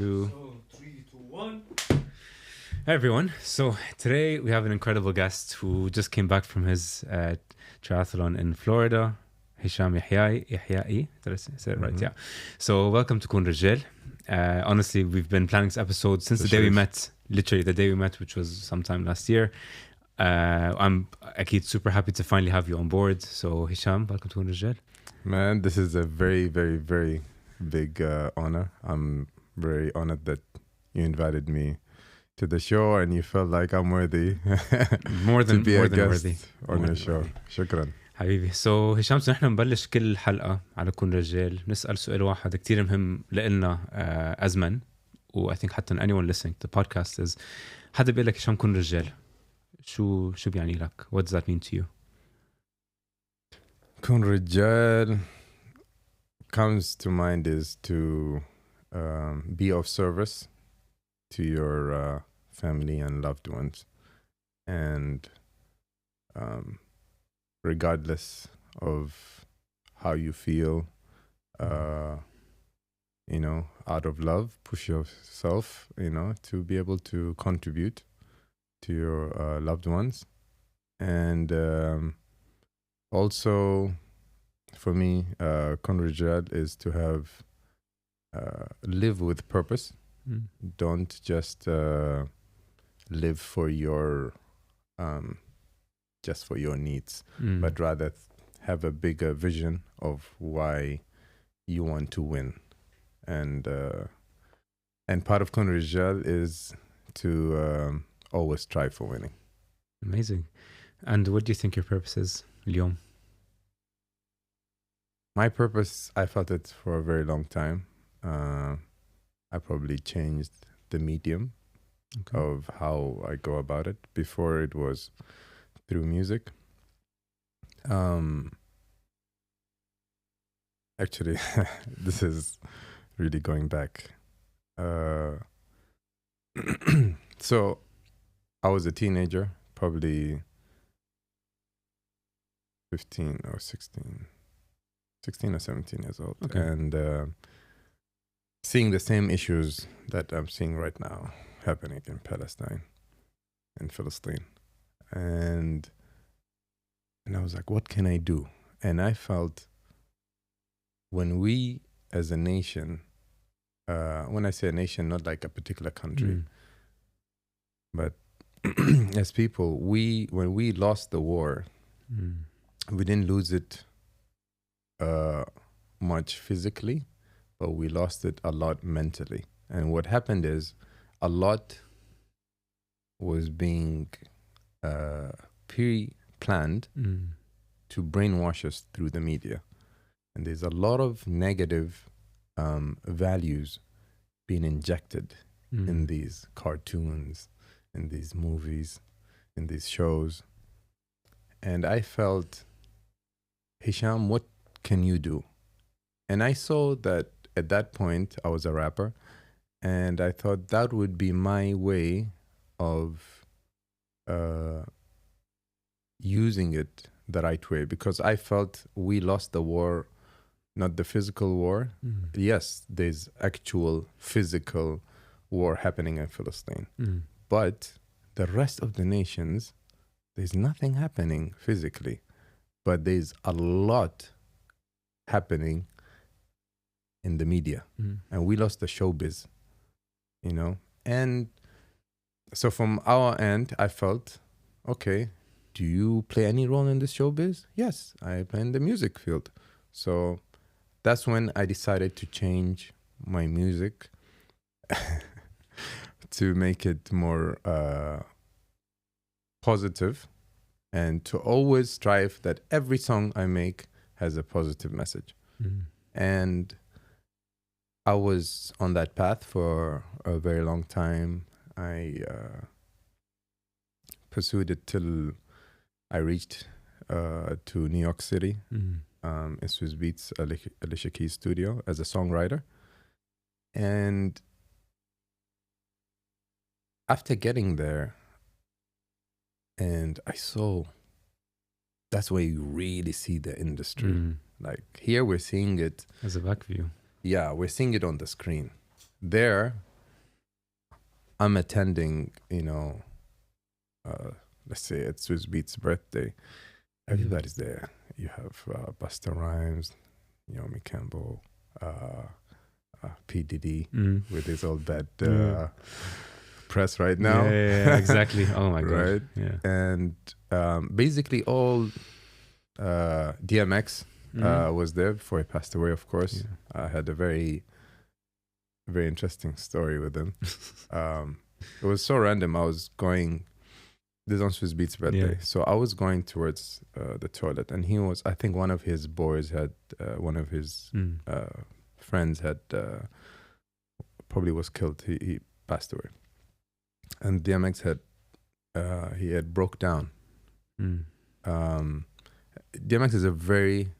3, 2, 1. Hey everyone. So today we have an incredible guest who just came back from his triathlon in Florida. Hisham Yahyai. Did I say it right? Yeah. So welcome to Koon Rijjeil. Honestly, we've been planning this episode since the day we met. Literally the day we met, which was sometime last year. I'm Akid super happy to finally have you on board. So Hisham, welcome to Koon Rijjeil. Man, this is a very, very, very big honor. I'm very honored that you invited me to the show and you felt like I'm worthy more than to be more a than guest worthy on your show. شكرا. حبيبي. So هشام نحن نبلش كل حلقة على كون رجال نسأل سؤال واحد كتير مهم لإلنا أزمن و I think حتى anyone listening to the podcast is حدا بيقول لك هشام كون رجال شو بيعني لك? What does that mean to you? كون رجال comes to mind is to be of service to your family and loved ones, and regardless of how you feel, out of love, push yourself, to be able to contribute to your loved ones. And also for me, Koon Rijjeil is to have live with purpose. Don't just live for your just for your needs, but rather have a bigger vision of why you want to win. And part of Koon Rijjeil is to always strive for winning. Amazing. And what do you think your purpose is اليوم? My purpose, I felt it for a very long time. I probably changed the medium of how I go about it. Before it was through music. Actually, this is really going back. So I was a teenager, probably 16 or 17 years old. Okay. And seeing the same issues that I'm seeing right now happening in Palestine and Philistine. And I was like, what can I do? And I felt when we as a nation, when I say a nation, not like a particular country, but as people, when we lost the war, we didn't lose it much physically, but we lost it a lot mentally. And what happened is a lot was being pre-planned to brainwash us through the media. And there's a lot of negative values being injected in these cartoons, in these movies, in these shows. And I felt, Hisham, what can you do? And I saw that at that point I was a rapper, and I thought that would be my way of using it the right way, because I felt we lost the war, not the physical war. Yes, there's actual physical war happening in Philistine, but the rest of the nations, there's nothing happening physically, but there's a lot happening in the media, and we lost the showbiz, and so from our end I felt, okay, do you play any role in this showbiz? Yes, I play in the music field. So that's when I decided to change my music to make it more positive, and to always strive that every song I make has a positive message. And I was on that path for a very long time. I pursued it till I reached to New York City, in Swiss Beats, Alicia Keys' studio as a songwriter. And after getting there, and I saw, that's where you really see the industry. Like here we're seeing it as a back view. Yeah, we're seeing it on the screen. There, I'm attending, let's say it's Swiss Beats birthday. Everybody's there. You have Busta Rhymes, Naomi Campbell, P. Diddy with his old bad press right now. Yeah, exactly. Oh my god. Right? Yeah. And basically all DMX was there before he passed away, of course. I had a very, very interesting story with him. It was so random. I was going, this is on Swiss Beats birthday. So I was going towards the toilet, and he was, I think one of his boys had, one of his friends had, probably was killed. He passed away. And DMX had, he had broke down. DMX is a very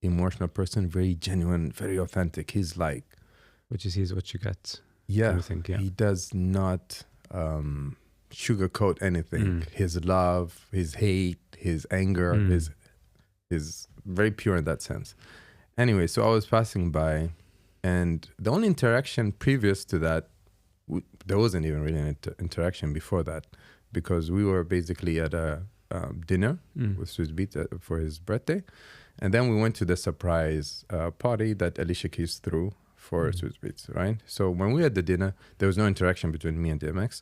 emotional person, very genuine, very authentic. He's like, what you see is what you get. Yeah, Think, he does not sugarcoat anything. His love, his hate, his anger is very pure in that sense. Anyway, so I was passing by, and the only interaction previous to that, there wasn't even really an interaction before that, because we were basically at a dinner with Swiss Beats for his birthday, and then we went to the surprise party that Alicia Keys threw for Swiss Beats, right? So when we had the dinner, there was no interaction between me and DMX.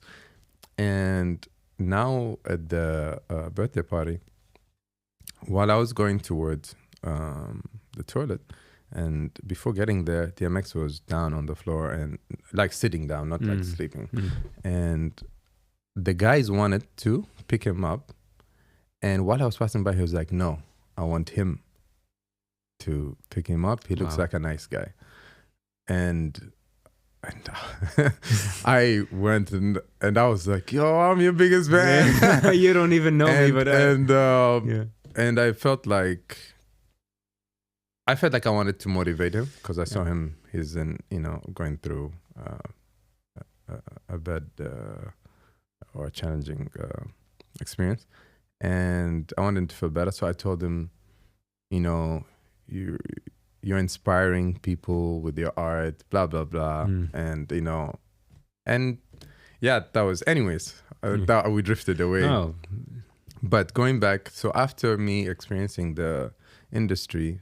And now at the birthday party, while I was going towards the toilet, and before getting there, DMX was down on the floor and like sitting down, not like sleeping. And the guys wanted to pick him up. And while I was passing by, he was like, no, I want him to pick him up. He looks like a nice guy. And I went and I was like, yo, I'm your biggest fan. You don't even know me, but and I felt like I wanted to motivate him, because I saw him. He's going through a bad or a challenging experience, and I wanted him to feel better. So I told him, you're inspiring people with your art, blah blah blah, and that was, anyways. That we drifted away. Oh. But going back, so after me experiencing the industry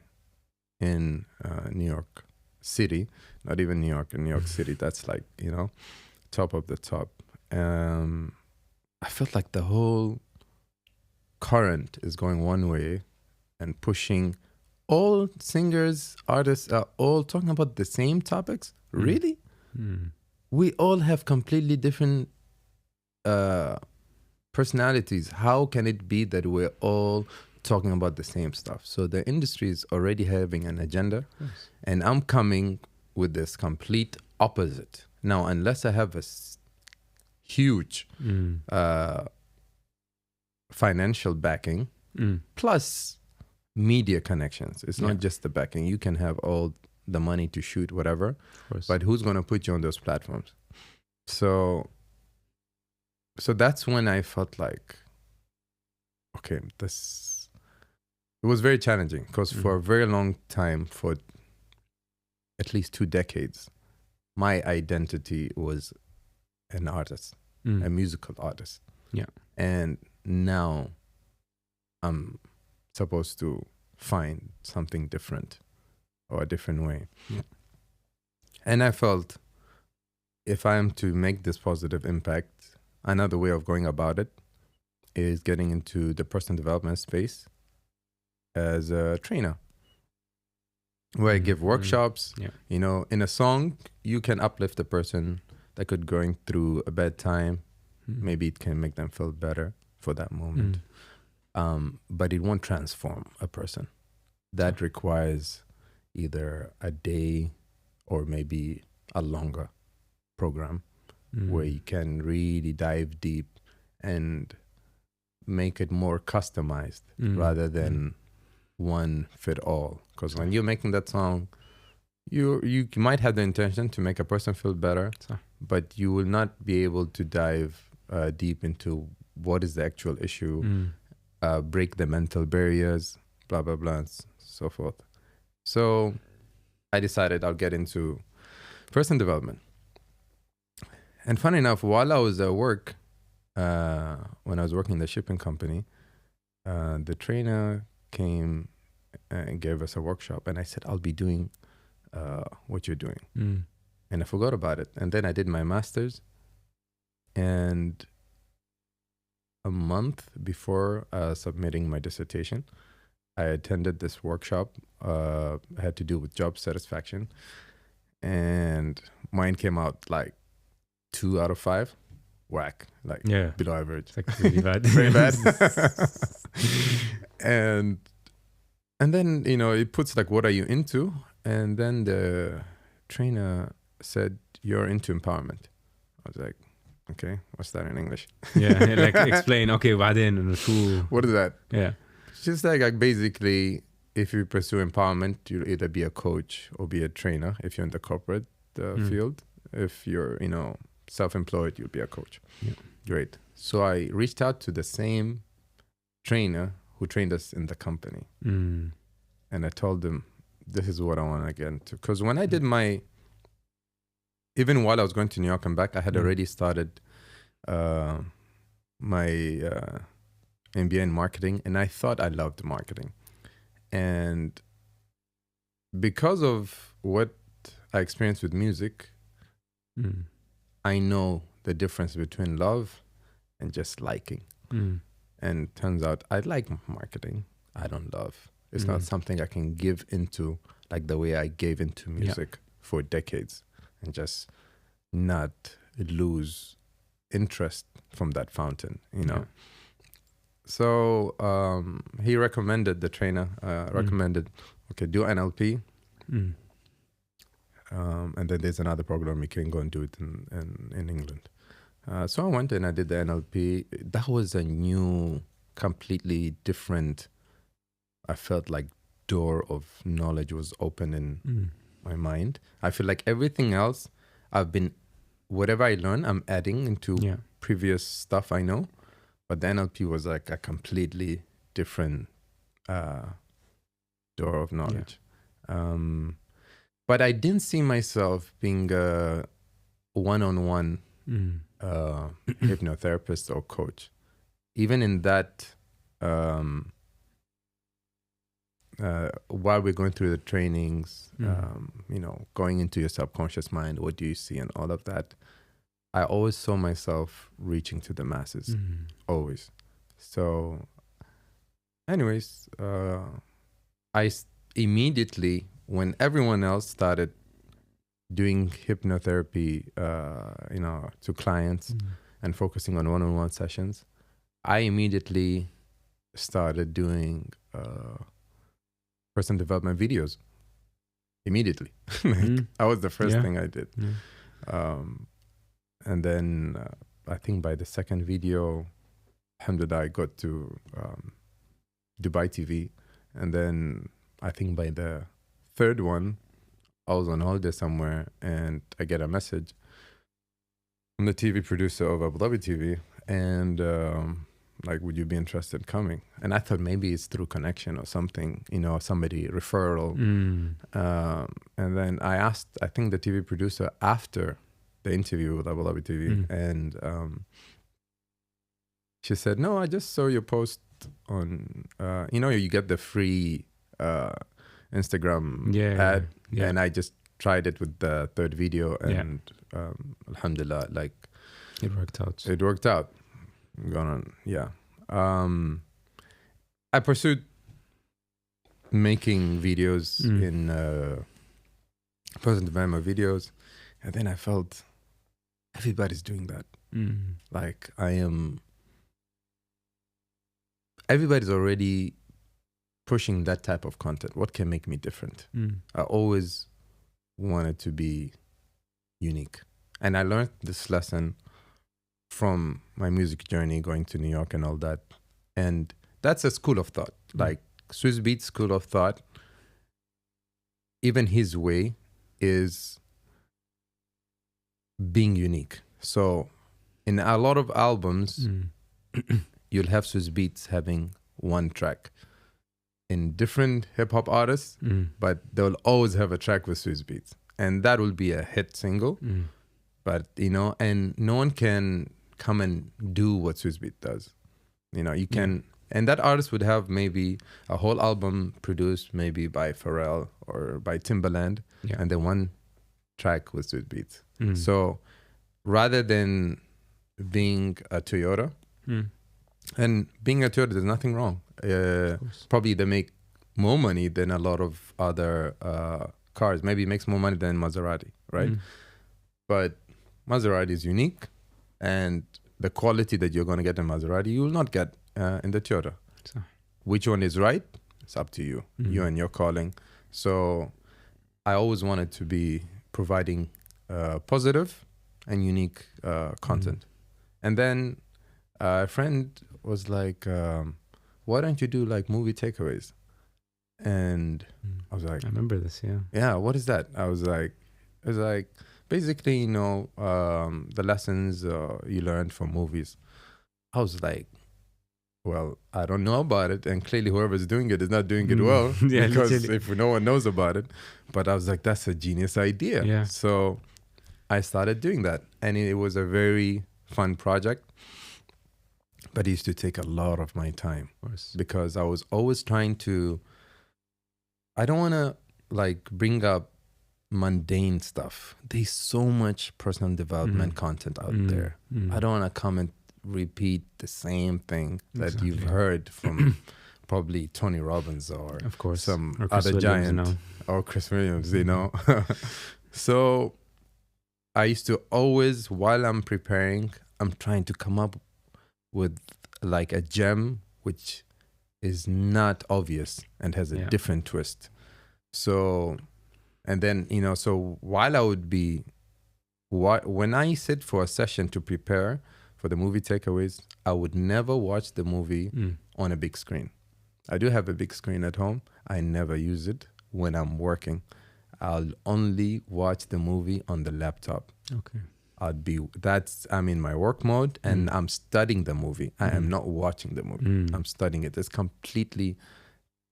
in New York City, not even New York, in New York City, that's like, top of the top. I felt like the whole current is going one way and pushing all singers, artists are all talking about the same topics. Really? We all have completely different personalities. How can it be that we're all talking about the same stuff? So the industry is already having an agenda, and I'm coming with this complete opposite. Now, unless I have a huge financial backing, plus media connections. It's not just the backing. You can have all the money to shoot whatever, but who's going to put you on those platforms? So that's when I felt like, okay, it was very challenging, because for a very long time, for at least 2 decades, my identity was an artist, a musical artist. Yeah. And now I'm supposed to find something different or a different way. Yeah. And I felt, if I am to make this positive impact, another way of going about it is getting into the personal development space as a trainer, where I give workshops. In a song, you can uplift a person that could going through a bad time. Maybe it can make them feel better for that moment. But it won't transform a person. That requires either a day or maybe a longer program where you can really dive deep and make it more customized rather than one fit all. Because when you're making that song, you might have the intention to make a person feel better, but you will not be able to dive deep into what is the actual issue, break the mental barriers, blah, blah, blah, and so forth. So I decided I'll get into personal development. And funny enough, while I was at work, when I was working in the shipping company, the trainer came and gave us a workshop, and I said, I'll be doing what you're doing. And I forgot about it. And then I did my master's, and a month before submitting my dissertation, I attended this workshop. Had to do with job satisfaction, and mine came out like 2 out of 5. Whack, like below average. It's like really bad. Very bad. and then, you know, it puts like, what are you into? And then the trainer said, you're into empowerment. I was like, okay, what's that in English? Like explain. Okay, بعدين شو? What is that? Yeah. It's just like basically, if you pursue empowerment, you'll either be a coach or be a trainer if you're in the corporate field. If you're, you know, self-employed, you'll be a coach. Yeah. Great. So I reached out to the same trainer who trained us in the company. And I told them, this is what I want to get into. Because when I did even while I was going to New York and back, I had already started my MBA in marketing, and I thought I loved marketing. And because of what I experienced with music, I know the difference between love and just liking. And turns out I like marketing. I don't love. It's not something I can give into like the way I gave into music for decades, and just not lose interest from that fountain, you know. So he recommended, the trainer recommended, okay, do NLP. And then there's another program you can go and do it in England. So I went and I did the NLP. That was a new, completely different, I felt like door of knowledge was open in my mind. I feel like everything else whatever I learn, I'm adding into previous stuff I know. But the NLP was like a completely different door of knowledge. But I didn't see myself being a one-on-one hypnotherapist or coach. Even in that, while we're going through the trainings, you know, going into your subconscious mind, what do you see and all of that, I always saw myself reaching to the masses, always. So anyways, I immediately, when everyone else started doing hypnotherapy, you know, to clients and focusing on one-on-one sessions, I immediately started doing personal development videos. Immediately. That was the first thing I did. And then I think by the second video, alhamdulillah, I got to Dubai TV. And then I think by the third one, I was on holiday somewhere and I get a message from the TV producer of Abu Dhabi TV, and like, would you be interested in coming? And I thought maybe it's through connection or something, you know, somebody referral. And then I asked, I think the TV producer after the interview with Abu Dhabi TV, and she said, no, I just saw your post on, you know, you get the free Instagram ad, and I just tried it with the third video, and alhamdulillah, like it worked out. It worked out. I pursued making videos in personal development videos, and then I felt everybody's doing that. Like everybody's already pushing that type of content. What can make me different? I always wanted to be unique. And I learned this lesson from my music journey, going to New York and all that. And that's a school of thought. Like Swiss Beats school of thought, even his way is being unique. So in a lot of albums, you'll have Swiss Beats having one track. In different hip-hop artists, but they'll always have a track with Swiss Beats. And that will be a hit single. But, and no one can come and do what Swissbeat does. You can, and that artist would have maybe a whole album produced maybe by Pharrell or by Timbaland, and then one track with Swissbeat. So rather than being a Toyota, and being a Toyota, there's nothing wrong. Probably they make more money than a lot of other cars. Maybe it makes more money than Maserati, right? But Maserati is unique, and the quality that you're going to get in Maserati, you will not get in the Toyota. So. Which one is right? It's up to you, you and your calling. So I always wanted to be providing positive and unique content. And then a friend was like, why don't you do like movie takeaways? And I was like, I remember this, yeah, what is that? It was like basically, the lessons you learned from movies. I was like, well, I don't know about it, and clearly whoever's doing it is not doing it well, because literally. If no one knows about it. But I was like, that's a genius idea. Yeah. So I started doing that, and it was a very fun project, but it used to take a lot of my time, because I was always trying to, I don't want to like bring up mundane stuff. There's so much personal development content out there. I don't want to come and repeat the same thing that you've heard from probably Tony Robbins or of course some or other Williams, giant or Chris Williams, So I used to always, while I'm preparing, I'm trying to come up with like a gem which is not obvious and has a different twist. So, and then, so while I would be, when I sit for a session to prepare for the movie takeaways, I would never watch the movie on a big screen. I do have a big screen at home. I never use it when I'm working. I'll only watch the movie on the laptop. Okay. I'm in my work mode, and I'm studying the movie. I am not watching the movie. I'm studying it. It's completely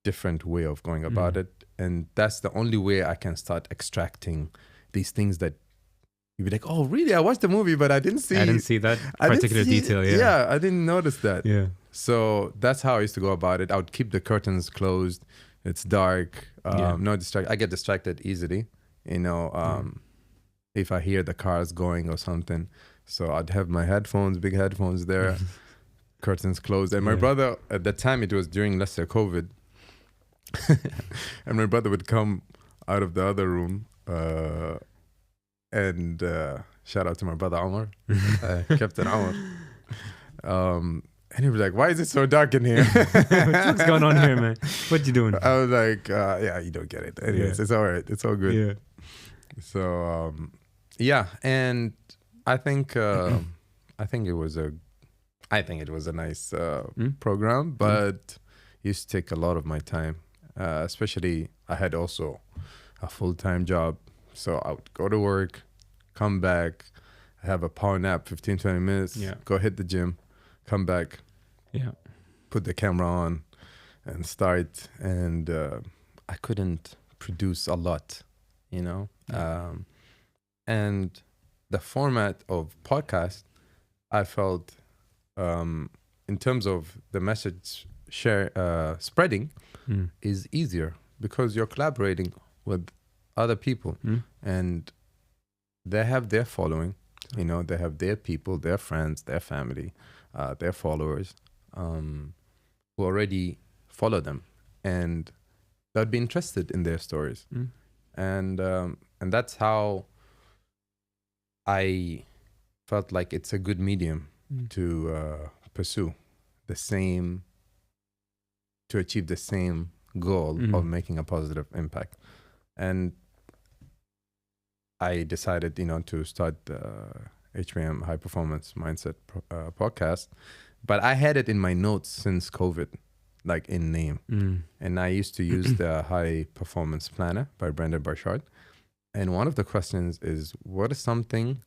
different way of going about it. And that's the only way I can start extracting these things that you'd be like, oh, really? I watched the movie, but I didn't see that particular detail. Yeah, I didn't notice that. Yeah. So that's how I used to go about it. I would keep the curtains closed. It's dark. No distract. I get distracted easily, if I hear the cars going or something. So I'd have my big headphones there, curtains closed. And my brother, at that time, it was during, let's say, COVID. And my brother would come out of the other room, and shout out to my brother Omar, Captain Omar. And he'd be like, why is it so dark in here? What's going on here, man? What you doing? I was like, yeah, you don't get it. Anyways, it's all right. It's all good. Yeah. So, and I think it was a nice program, but it used to take a lot of my time. Especially, I had also a full-time job. So I would go to work, come back, have a power nap, 15, 20 minutes, go hit the gym, come back, put the camera on and start. And I couldn't produce a lot, and the format of podcast, I felt in terms of the message spreading is easier, because you're collaborating with other people and they have their following, they have their people, their friends, their family, their followers who already follow them, and they'd be interested in their stories. And that's how I felt like it's a good medium to pursue to achieve the same goal of making a positive impact. And I decided, to start the HPM High Performance Mindset podcast. But I had it in my notes since COVID, like in name. And I used to use the High Performance Planner by Brandon Burchard. And one of the questions is, what is something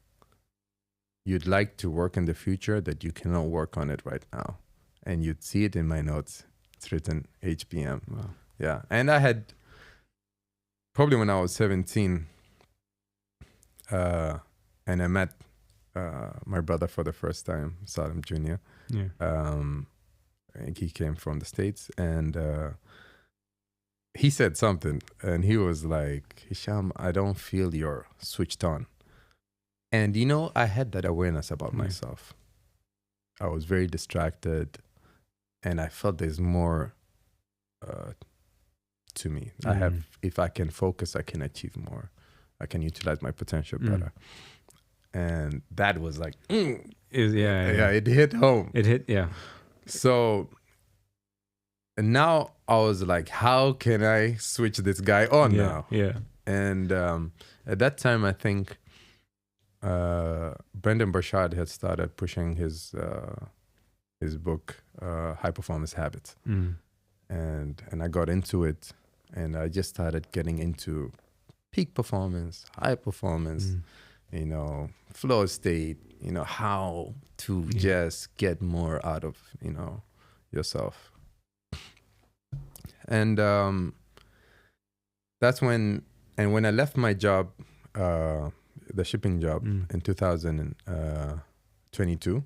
you'd like to work in the future that you cannot work on it right now? And you'd see it in my notes. It's written HPM. Wow. Yeah. And I had, probably when I was 17, and and I met my brother for the first time, Salim Jr. Yeah. And he came from the States, and he said something, and he was like, Hisham, I don't feel you're switched on. And, you know, I had that awareness about myself. I was very distracted, and I felt there's more to me. I have, if I can focus, I can achieve more. I can utilize my potential better. And that was like, it hit home. It hit, yeah. So, and now I was like, how can I switch this guy on now? Yeah. And at that time, I think Brendan Burchard had started pushing his book, High Performance Habits. And I got into it, and I just started getting into peak performance, high performance, you know, flow state, you know, how to just get more out of, you know, yourself. And that's when I left my job, the shipping job in 2022,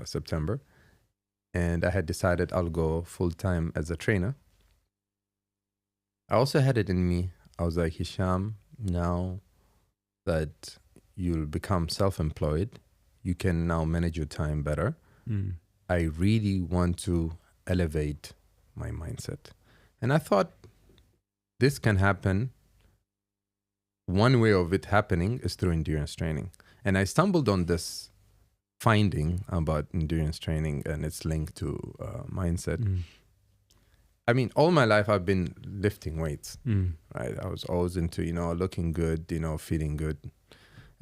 September, and I had decided I'll go full-time as a trainer. I also had it in me. I was like, Hisham, now that you'll become self-employed, you can now manage your time better. I really want to elevate my mindset. And I thought this can happen. One way of it happening is through endurance training. And I stumbled on this finding about endurance training and its link to mindset. I mean, all my life I've been lifting weights, right? I was always into, you know, looking good, you know, feeling good.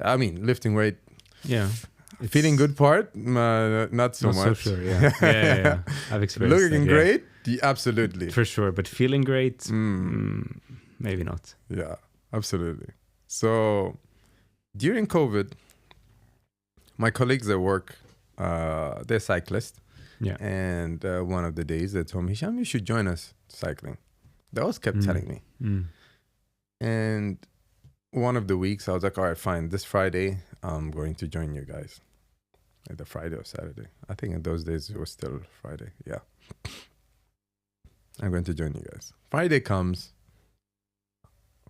I mean, lifting weight. Yeah. Feeling good part, not so much. So sure, yeah. I've experienced looking that, great, absolutely. For sure, but feeling great, maybe not. Yeah, absolutely. So during COVID, my colleagues at work, they're cyclists. Yeah. And one of the days they told me, Hisham, you should join us cycling. They always kept telling me. And one of the weeks I was like, all right, fine. This Friday, I'm going to join you guys. Either Friday or Saturday. I think in those days it was still Friday. Yeah. I'm going to join you guys. Friday comes.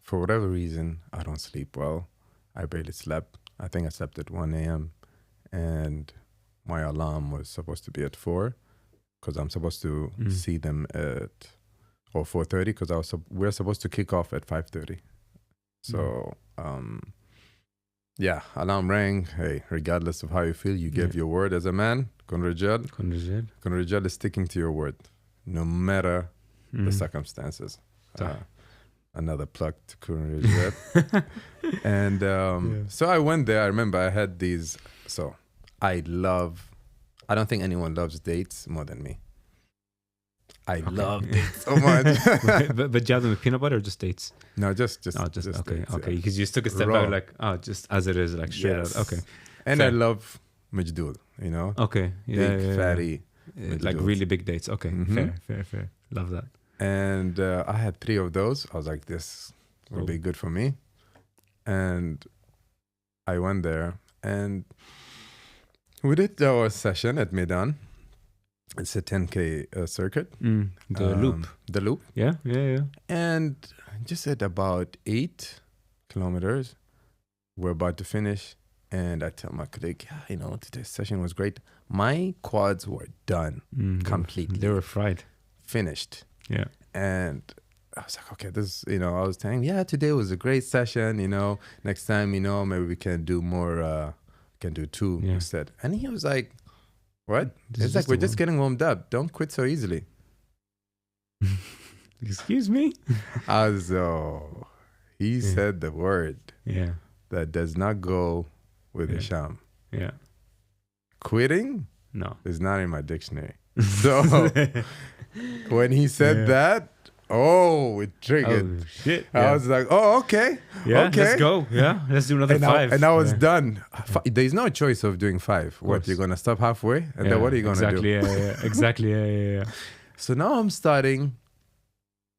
For whatever reason, I don't sleep well. I barely slept. I think I slept at 1 a.m. And my alarm was supposed to be at 4 because I'm supposed to see them at, or 4:30 because we're supposed to kick off at 5:30. So, yeah, alarm rang. Hey, regardless of how you feel, you gave your word as a man. Koon Rijjeil. Koon Rijjeil is sticking to your word, no matter the circumstances. Another plug to Koon Rijjeil. And so I went there. I remember I had these. So I don't think anyone loves dates more than me. I love dates so much. but do you have them with peanut butter or just dates? No, just okay, dates, okay. yeah. Because you just took a step back, like, just as it is, like straight out. Okay. And fair. I love Majdoul, you know? Okay. Big, fatty. Like really big dates. Okay. Fair. Love that. And I had 3 of those. I was like, this will be good for me. And I went there and we did our session at Medan. It's a 10K circuit. The loop. The loop. Yeah. And just at about 8 kilometers, we're about to finish. And I tell my colleague, you know, today's session was great. My quads were done completely. They were fried. Finished. Yeah. And I was like, okay, this, you know, I was saying, today was a great session, you know, next time, you know, maybe we can do more, can do 2 instead. And he was like, what? It's like, we're just getting warmed up. Don't quit so easily. Excuse me? He said the word that does not go with Hisham. Yeah. Quitting? No. Is not in my dictionary. So when he said that, it triggered. Oh, shit. I was like, okay. Yeah, okay. let's go. Yeah, let's do another 5. And I was done. There's no choice of doing 5. What, you're going to stop halfway? And then what are you going to do? Exactly. Yeah. So now I'm starting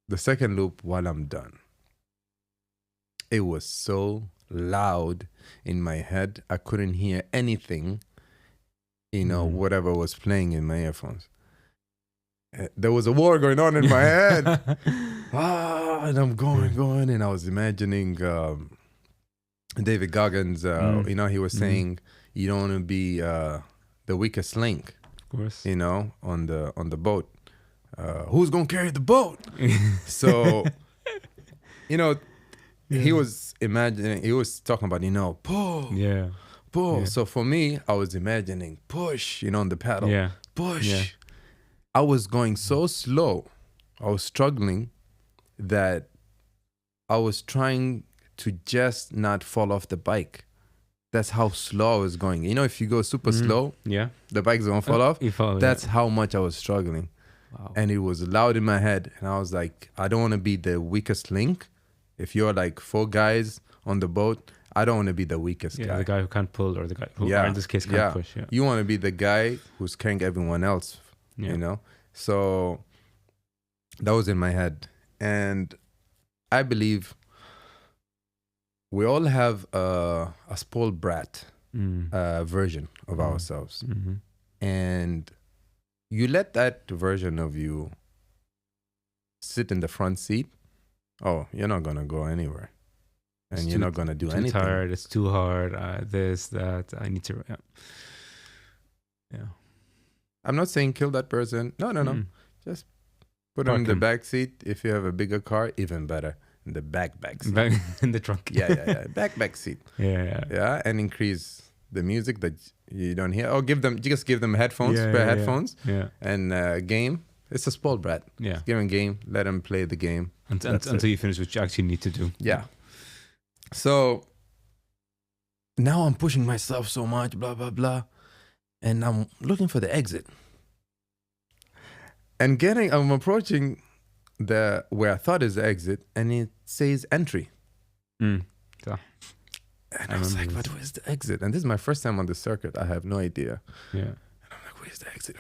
the second loop while I'm done. It was so loud in my head. I couldn't hear anything, whatever was playing in my earphones. There was a war going on in my head. And I'm going, and I was imagining David Goggins. He was saying you don't want to be the weakest link, of course, on the boat. Who's gonna carry the boat? So, he was imagining. He was talking about pull, pull. Yeah. So for me, I was imagining push, on the paddle, push. Yeah. I was going so slow. I was struggling that I was trying to just not fall off the bike. That's how slow I was going. If you go super slow, the bike's gonna fall off. That's how much I was struggling. Wow. And it was loud in my head. And I was like, I don't want to be the weakest link. If you're like 4 guys on the boat, I don't want to be the weakest guy. The guy who can't pull, or the guy who, in this case, can't push. Yeah. You want to be the guy who's carrying everyone else, So that was in my head. And I believe we all have a spoiled brat version of ourselves. Mm-hmm. And you let that version of you sit in the front seat. Oh, you're not going to go anywhere. And you're not going to do anything. Tired, it's too hard. This, that, I need to... Yeah. I'm not saying kill that person. No. Just put him in the back seat. If you have a bigger car, even better. In the back seat. In the trunk. Yeah. Back seat. Yeah. And increase the music that you don't hear. Or give them headphones, headphones. Yeah. And game. It's a spoiled brat. Yeah. Give him a game. Let him play the game. Until you finish what you actually need to do. Yeah. So now I'm pushing myself so much, blah, blah, blah. And I'm looking for the exit. And I'm approaching where I thought is the exit, and it says entry. So. And I was like, but where's the exit? And this is my first time on the circuit. I have no idea. Yeah. And I'm like, where's the exit?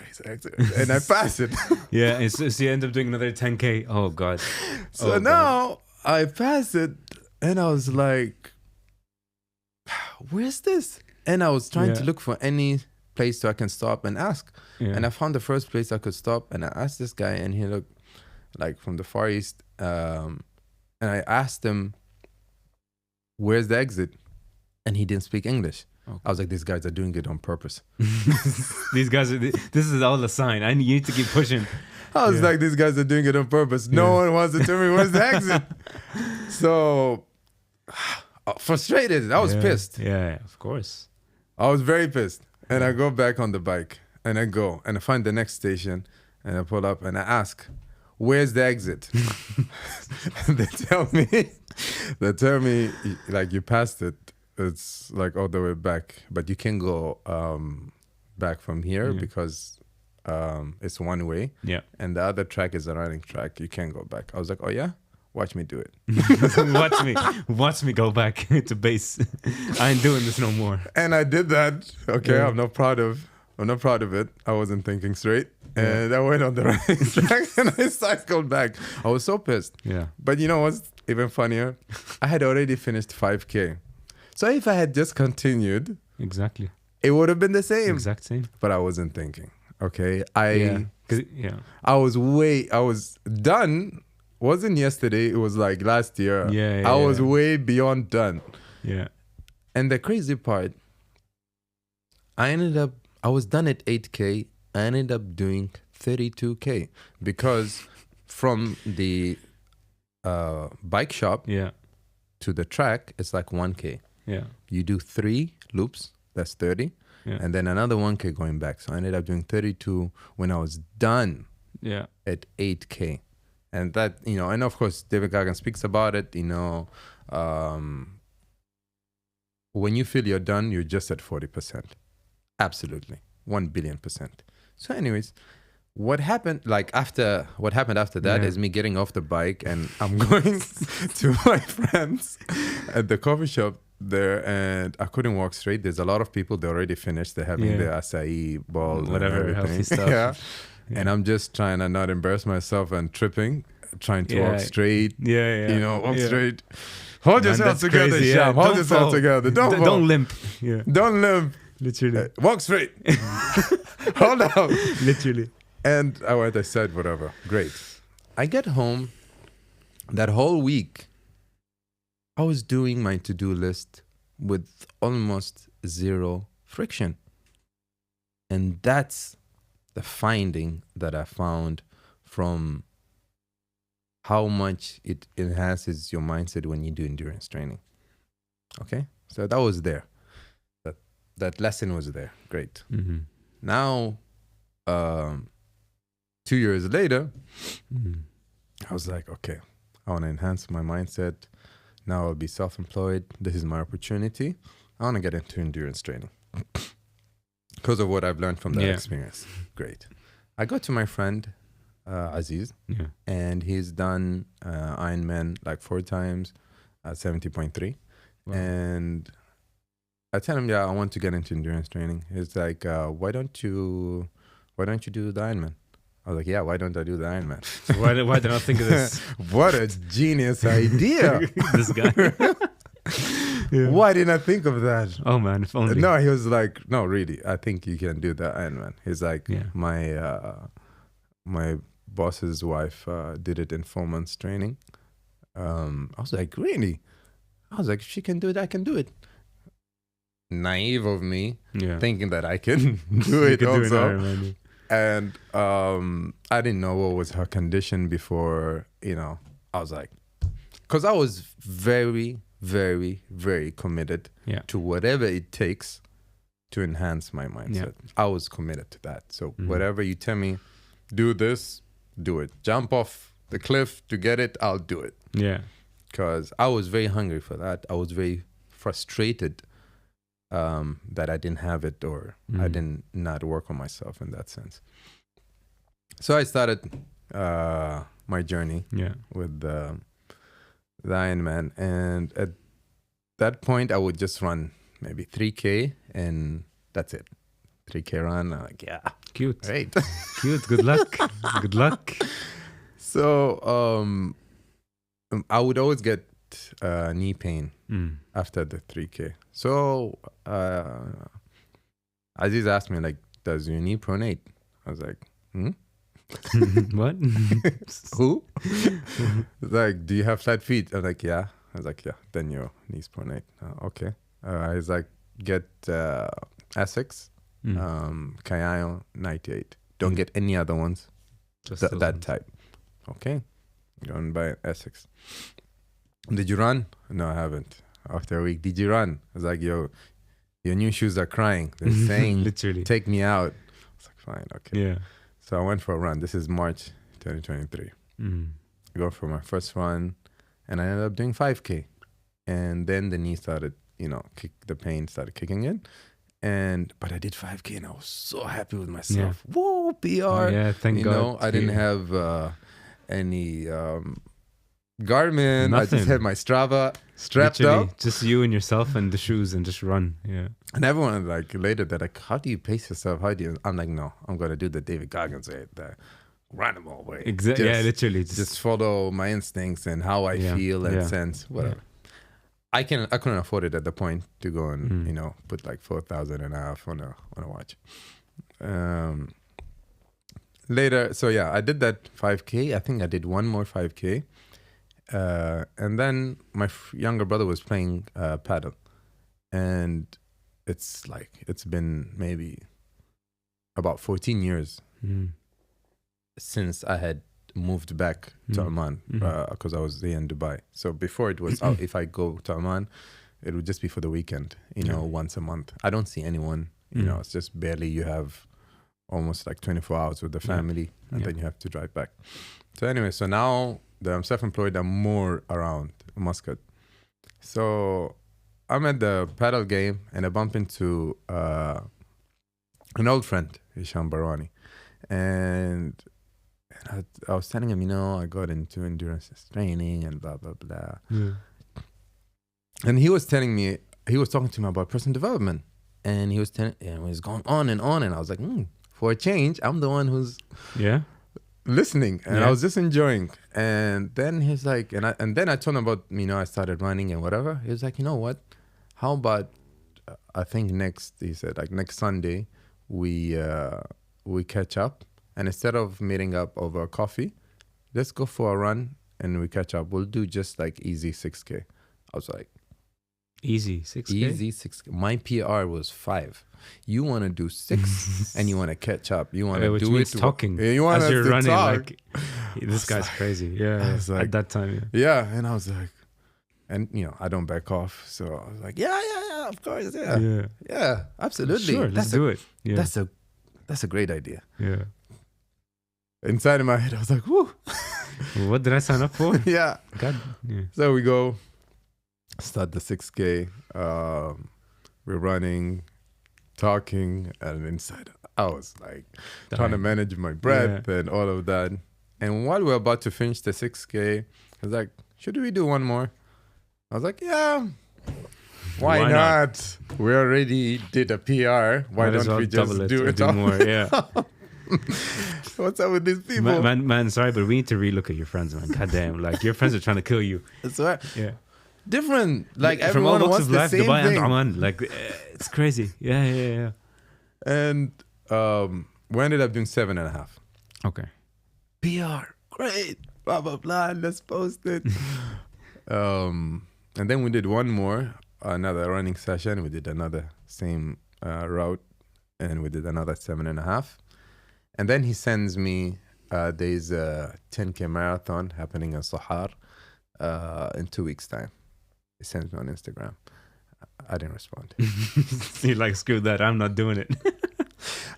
And I pass it. Yeah, so you end up doing another 10K. Oh, God. So now I pass it, and I was like, where's this? And I was trying to look for any place so I can stop and ask. Yeah. And I found the first place I could stop, and I asked this guy, and he looked like from the Far East. And I asked him, where's the exit? And he didn't speak English. Okay. I was like, these guys are doing it on purpose. These guys this is all a sign. I need to keep pushing. I was like, these guys are doing it on purpose. No one wants to tell me where's the exit. So frustrated. I was pissed. Yeah, of course. I was very pissed. And I go back on the bike, and I go and I find the next station, and I pull up and I ask, where's the exit? And they tell me like, you passed it. It's like all the way back, but you can go back from here because it's one way. Yeah. And the other track is a running track. You can't go back. I was like, oh yeah? Watch me do it. Watch me go back to base. I ain't doing this no more. And I did that. Okay, I'm not proud of it. I wasn't thinking straight. And I went on the running track and I cycled back. I was so pissed. Yeah. But you know what's even funnier? I had already finished 5K. So if I had just continued, exactly, it would have been the same. Exact same. But I wasn't thinking. Okay. I was done. Wasn't yesterday, it was like last year. I was way beyond done. Yeah. And the crazy part, I was done at 8K. I ended up doing 32K because from the bike shop to the track, it's like 1K. Yeah. You do 3 loops, that's 30. Yeah. And then another 1K going back. So I ended up doing 32 when I was done at 8K. And that, and of course, David Goggins speaks about it, when you feel you're done, you're just at 40%. Absolutely. 1 billion%. So anyways, what happened after that is me getting off the bike and I'm going to my friends at the coffee shop there, and I couldn't walk straight. There's a lot of people, they already finished. They're having their acai balls, whatever healthy stuff. And I'm just trying to not embarrass myself and tripping. trying to walk straight. Walk Yeah. straight. Hold Man, yourself that's together, crazy, Sham. Hold Don't yourself fall. together. Don't fall. Don't limp. Yeah, Don't limp. literally. Walk straight. Hold on. Literally. And I said, whatever. Great. I get home. That whole week, I was doing my to-do list with almost zero friction. And that's the finding that I found from how much it enhances your mindset when you do endurance training. Okay? So that was there. That lesson was there. Great. Mm-hmm. Now, 2 years later, I was like, okay, I want to enhance my mindset. Now I'll be self-employed. This is my opportunity. I want to get into endurance training because of what I've learned from that experience. Great. I go to my friend, Aziz, and he's done Ironman like 4 times at 70.3. Wow. And I tell him, I want to get into endurance training. He's like, why don't you do the Ironman? I was like, why don't I do the Ironman? Why did I not think of this? What a genius idea. This guy. Why didn't I think of that? Oh man, if only. No, he was like, no, really, I think you can do the Ironman. He's like, my boss's wife did it in 4 months training. I was like, really? I was like, if she can do it, I can do it. Naive of me, thinking that I can do it also. And I didn't know what was her condition before, I was like, because I was very, very, very committed to whatever it takes to enhance my mindset. I was committed to that. So whatever you tell me, do this, do it. Jump off the cliff to get it, I'll do it. Yeah. Because I was very hungry for that. I was very frustrated that I didn't have it, or I didn't not work on myself in that sense. So I started my journey with the Ironman, and at that point I would just run maybe 3K and that's it. 3K run. I'm like, cute, great. Cute. Good luck. Good luck. So I would always get knee pain after the 3K. So Aziz asked me, like, does your knee pronate? I was like, What? Who? Like, do you have flat feet? I was like, yeah. I was like, yeah, then your knees pronate. Okay. He's like, get Essex, Kayayo 98. Don't get any other ones. Just that type. Okay. Going by Essex. Did you run? No, I haven't. After a week, did you run? I was like, your new shoes are crying. They're saying, literally, take me out. I was like, fine, okay. Yeah. So I went for a run. This is March 2023. I go for my first run, and I ended up doing 5K. And then the knee started, the pain started kicking in. But I did 5K, and I was so happy with myself. Yeah. Whoa, PR. Yeah, thank God. I didn't have any Garmin. Nothing. I just had my Strava strapped up. Just you and yourself and the shoes, and just run. Yeah. And everyone later they're like, how do you pace yourself? How do you? I'm like, no, I'm gonna do the David Goggins way, the runnable way. Exactly. Yeah, literally. Just follow my instincts and how I feel and sense, whatever. Yeah. I couldn't afford it at the point to go and put like 4,000 and a half on a watch. Later, so I did that 5K. I think I did one more 5K. And then my younger brother was playing paddle, and it's been maybe about 14 years since I had moved back to Oman, because I was there in Dubai. So before it was if I go to Oman, it would just be for the weekend, once a month. I don't see anyone, it's just barely. You have almost like 24 hours with the family, and then you have to drive back. So anyway, so now that I'm self-employed, I'm more around Muscat. So I'm at the paddle game, and I bump into an old friend, Hisham Yahyai. And I was telling him, I got into endurance training and blah, blah, blah. Yeah. And he was talking to me about personal development. And he was going on and on. And I was like, for a change, I'm the one who's listening, and Yeah. I was just enjoying. And then he's like, and then I told him about, I started running and whatever. He was like, you know what? How about I think he said like next Sunday we catch up, and instead of meeting up over coffee, let's go for a run and we catch up. We'll do just like easy 6K. I was like, Easy 6K. easy 6K. My PR was 5. You want to do 6 and you want to catch up. You want to which do means it talking You want as us you're to running. talk. Like, this guy's crazy. Yeah, I was like- at that time. Yeah, and I was like, and I don't back off. So I was like, yeah, of course, yeah, absolutely. Sure, let's do it. Yeah, That's a great idea. yeah. Inside of my head, I was like, whoo, What did I sign up for? yeah. God. Yeah. So we go, start the 6K. We're running, talking, and inside I was like trying to manage my breath and all of that. And while we're about to finish the 6K, I was like, should we do one more? I was like, yeah. Why not? We already did a PR. Why Might as don't we well just double it do or it do all? more? Yeah. What's up with these people? Man, sorry, but we need to relook at your friends, man. God damn, like your friends are trying to kill you. That's right. Yeah. Different. Like From all everyone walks wants of the life, same Dubai and thing. Oman, like it's crazy. Yeah. And we ended up doing 7.5. Okay. PR, great, blah blah blah. Let's post it. And then we did one more, another running session. We did another same route, and we did another 7.5. And then he sends me, there's a 10K marathon happening in Sahar in 2 weeks' time. He sends me on Instagram. I didn't respond. You're like, screw that. I'm not doing it.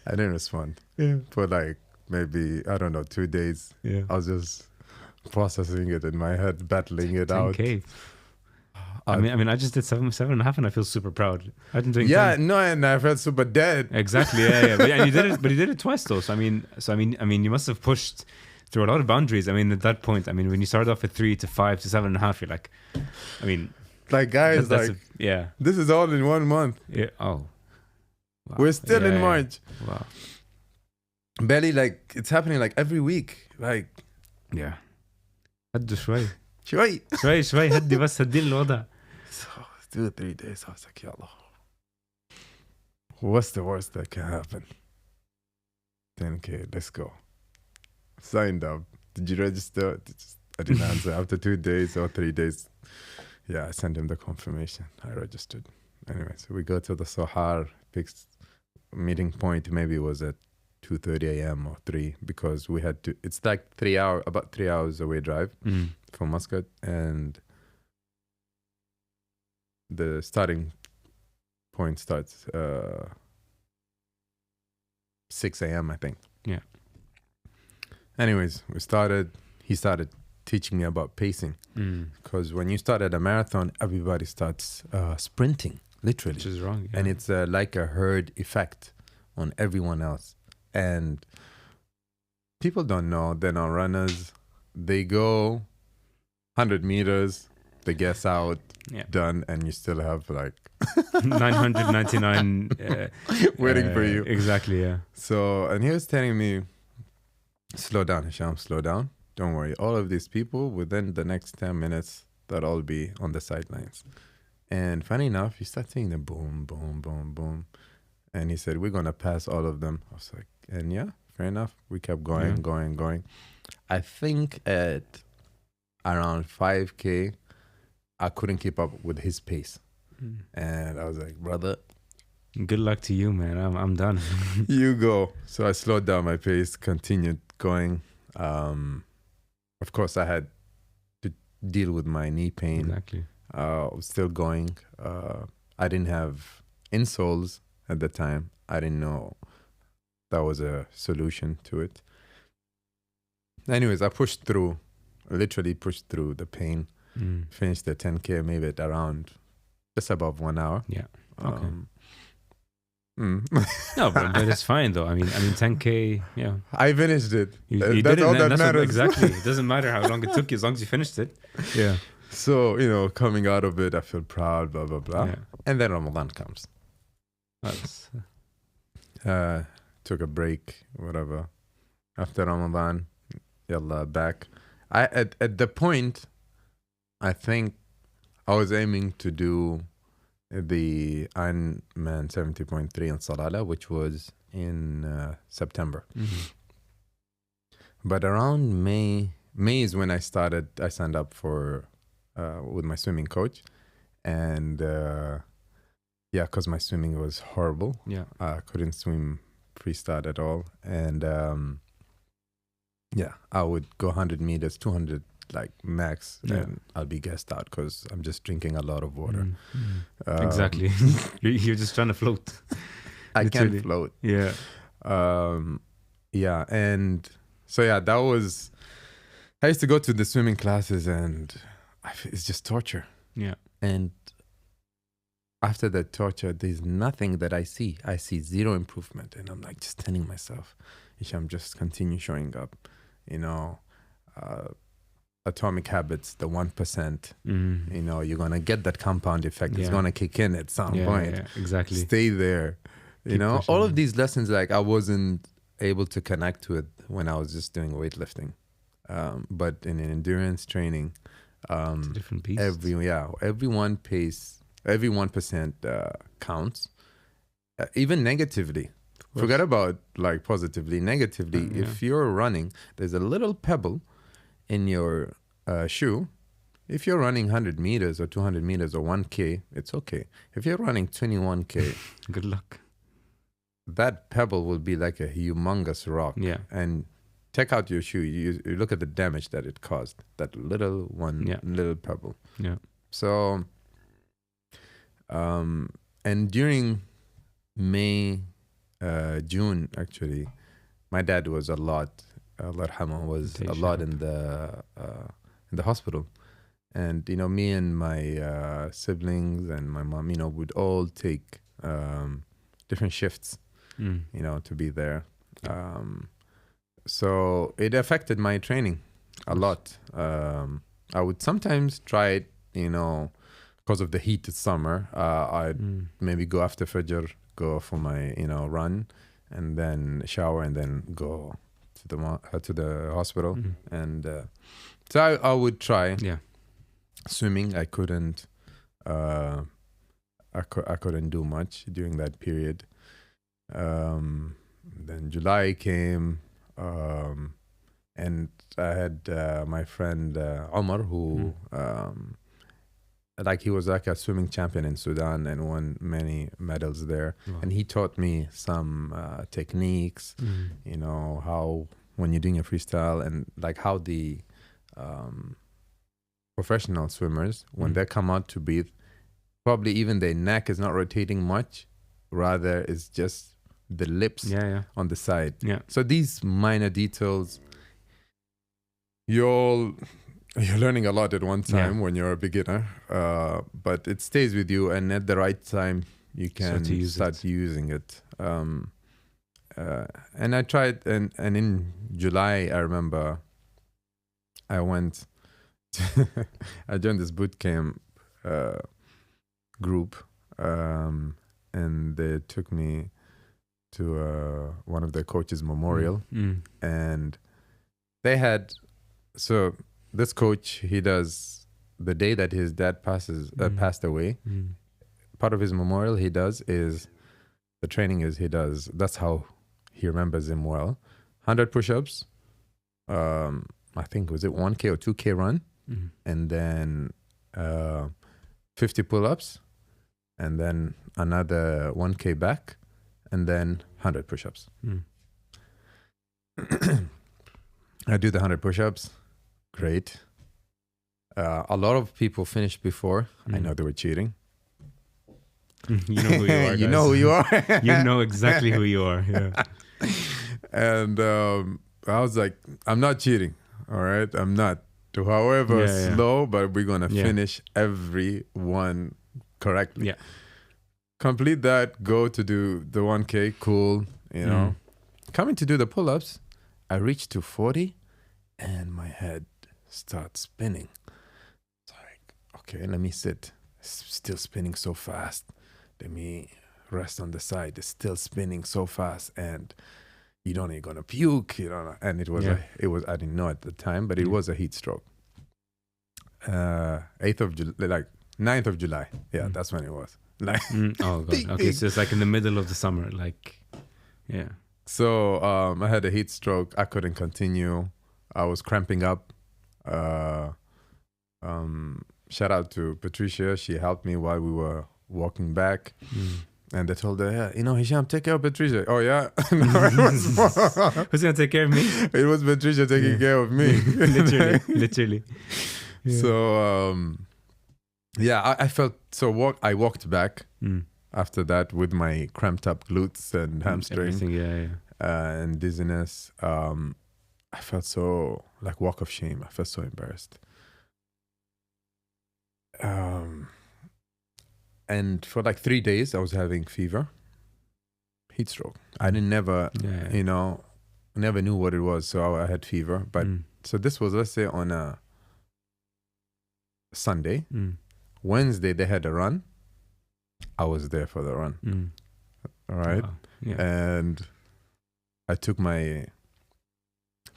I didn't respond. Yeah. For like maybe, I don't know, 2 days. Yeah. I was just processing it in my head, battling it out. 10K. I mean, I just did 7.5, and I feel super proud. I've been doing 10. No, and I felt super dead. Exactly. Yeah. But you did it. But you did it twice, though. So I mean, you must have pushed through a lot of boundaries. I mean, at that point, I mean, when you started off at 3 to 5 to 7.5, you're like, I mean, Like, guys, yeah. this is all in 1 month. Yeah. Oh. Wow. We're still in Yeah. March. Wow. Barely, like, it's happening like every week. Like, Yeah. هدوا شوي شوي. شوي هدي بس هدين الوضع. So 2 or 3 days, I was like, yallah. What's the worst that can happen? 10K, let's go. Signed up. Did you register? I didn't answer. After 2 days or 3 days, yeah, I sent him the confirmation. I registered. Anyway, so we go to the Sahar. Fixed meeting point. Maybe it was at 2:30 a.m. or 3, because we had to. It's like about 3 hours away drive from Muscat, and the starting point starts 6 a.m. I think. Yeah. Anyways, he started teaching me about pacing, because when you start at a marathon, everybody starts sprinting, literally. Which is wrong. Yeah. And it's like a herd effect on everyone else. And people don't know, they're not runners. They go 100 meters, they guess out, done, and you still have like 999 waiting for you. Exactly, yeah. So, and he was telling me, slow down, Hisham, slow down. Don't worry. All of these people, within the next 10 minutes, they'll all be on the sidelines. And funny enough, you start seeing the boom, boom, boom, boom. And he said, we're going to pass all of them. I was like, and yeah, fair enough. We kept going. I think at around 5K, I couldn't keep up with his pace. And I was like, brother, good luck to you, man. I'm done. You go. So I slowed down my pace, continued going. Of course, I had to deal with my knee pain. Exactly. I was still going. I didn't have insoles at the time. I didn't know that was a solution to it. Anyways, I pushed through, literally pushed through the pain. Finished the 10K maybe at around just above 1 hour. Yeah. Okay. No, but it's fine though. I mean 10K, yeah. I finished it. You That's did it, all and that that's matters. Exactly. It doesn't matter how long it took you as long as you finished it. Yeah. So, coming out of it, I feel proud, blah, blah, blah. Yeah. And then Ramadan comes. That's, Took a break, whatever. After Ramadan, yalla, back. At the point, I think I was aiming to do the Ironman 70.3 in Salalah, which was in September. But around May is when I signed up for with my swimming coach, and yeah, because my swimming was horrible. Yeah. I couldn't swim freestyle at all, and yeah, I would go 100 meters, 200 like max, and I'll be gassed out because I'm just drinking a lot of water. Exactly. You're just trying to float. I can't float. Yeah. Yeah, and so yeah, that was. I used to go to the swimming classes, and it's just torture. Yeah. And after the torture, there's nothing that I see. I see zero improvement, and I'm like just telling myself, Hisham, just continue showing up. You know, Atomic Habits, the 1%. You know, you're gonna get that compound effect. It's gonna kick in at some point. Yeah, exactly. Stay there. You know, pushing. all of these lessons, like I wasn't able to connect with when I was just doing weightlifting. But in an endurance training, it's a different piece. every 1% counts, even negatively. Forget about like positively, negatively. If you're running, there's a little pebble in your shoe. If you're running 100 meters or 200 meters or 1K, it's okay. If you're running 21K, good luck. That pebble will be like a humongous rock. Yeah. And take out your shoe. You look at the damage that it caused. That little pebble. Yeah. So, and during May, June, actually, my dad was a lot. Allah yarhamah, was a lot in the hospital. And, you know, me and my siblings and my mom, you know, would all take different shifts, you know, to be there. So it affected my training a lot. I would sometimes try it, you know, because of the heat of summer. I'd maybe go after Fajr, go for my, you know, run, and then shower, and then go to the hospital. And so I would try. Yeah. Swimming, I couldn't. I couldn't do much during that period. Then July came, and I had my friend Omar, who like he was like a swimming champion in Sudan and won many medals there. Wow. And he taught me some techniques, you know, how when you're doing a freestyle, and like how the professional swimmers, when they come out to breathe, probably even their neck is not rotating much, rather it's just the lips on the side. Yeah. So these minor details, you're learning a lot at one time when you're a beginner, but it stays with you, and at the right time you can start using it. And I tried, and in July I remember I went I joined this boot camp group, and they took me to one of their coaches' memorial, and they had, so this coach, he does, the day that his dad passed away, part of his memorial he does is, the training is he does, that's how he remembers him well, 100 push-ups, I think, was it 1K or 2K run, and then 50 pull-ups, and then another 1K back, and then 100 push-ups. I do the 100 push-ups. Great. A lot of people finished before. I know they were cheating. You know who you are, guys. You know who you are. You know exactly who you are. Yeah. And I was like, I'm not cheating. All right, I'm not. However slow, but we're gonna finish every one correctly. Yeah. Complete that. Go to do the 1K. Cool. You know, coming to do the pull-ups, I reached to 40, and my head starts spinning. It's like, okay, let me sit. It's still spinning so fast. Let me rest on the side. It's still spinning so fast, and you don't, you're gonna puke, you know. And it was I didn't know at the time, but it was a heat stroke. 8th of July, like 9th of July. Yeah, that's when it was. Like, oh god. Okay, so it's like in the middle of the summer, like, yeah. So I had a heat stroke. I couldn't continue. I was cramping up. Shout out to Patricia. She helped me while we were walking back. And they told her, yeah, you know, Hisham, take care of Patricia. Oh, yeah. No, Who's going to take care of me? It was Patricia taking care of me. Literally. Yeah. So, I felt so. I walked back after that with my cramped up glutes and hamstring and dizziness. I felt so like walk of shame. I felt so embarrassed. And for like 3 days, I was having fever, heat stroke. I never knew what it was. So I had fever. But so this was, let's say, on a Sunday. Wednesday, they had a run. I was there for the run. All right. Wow. Yeah. And I took my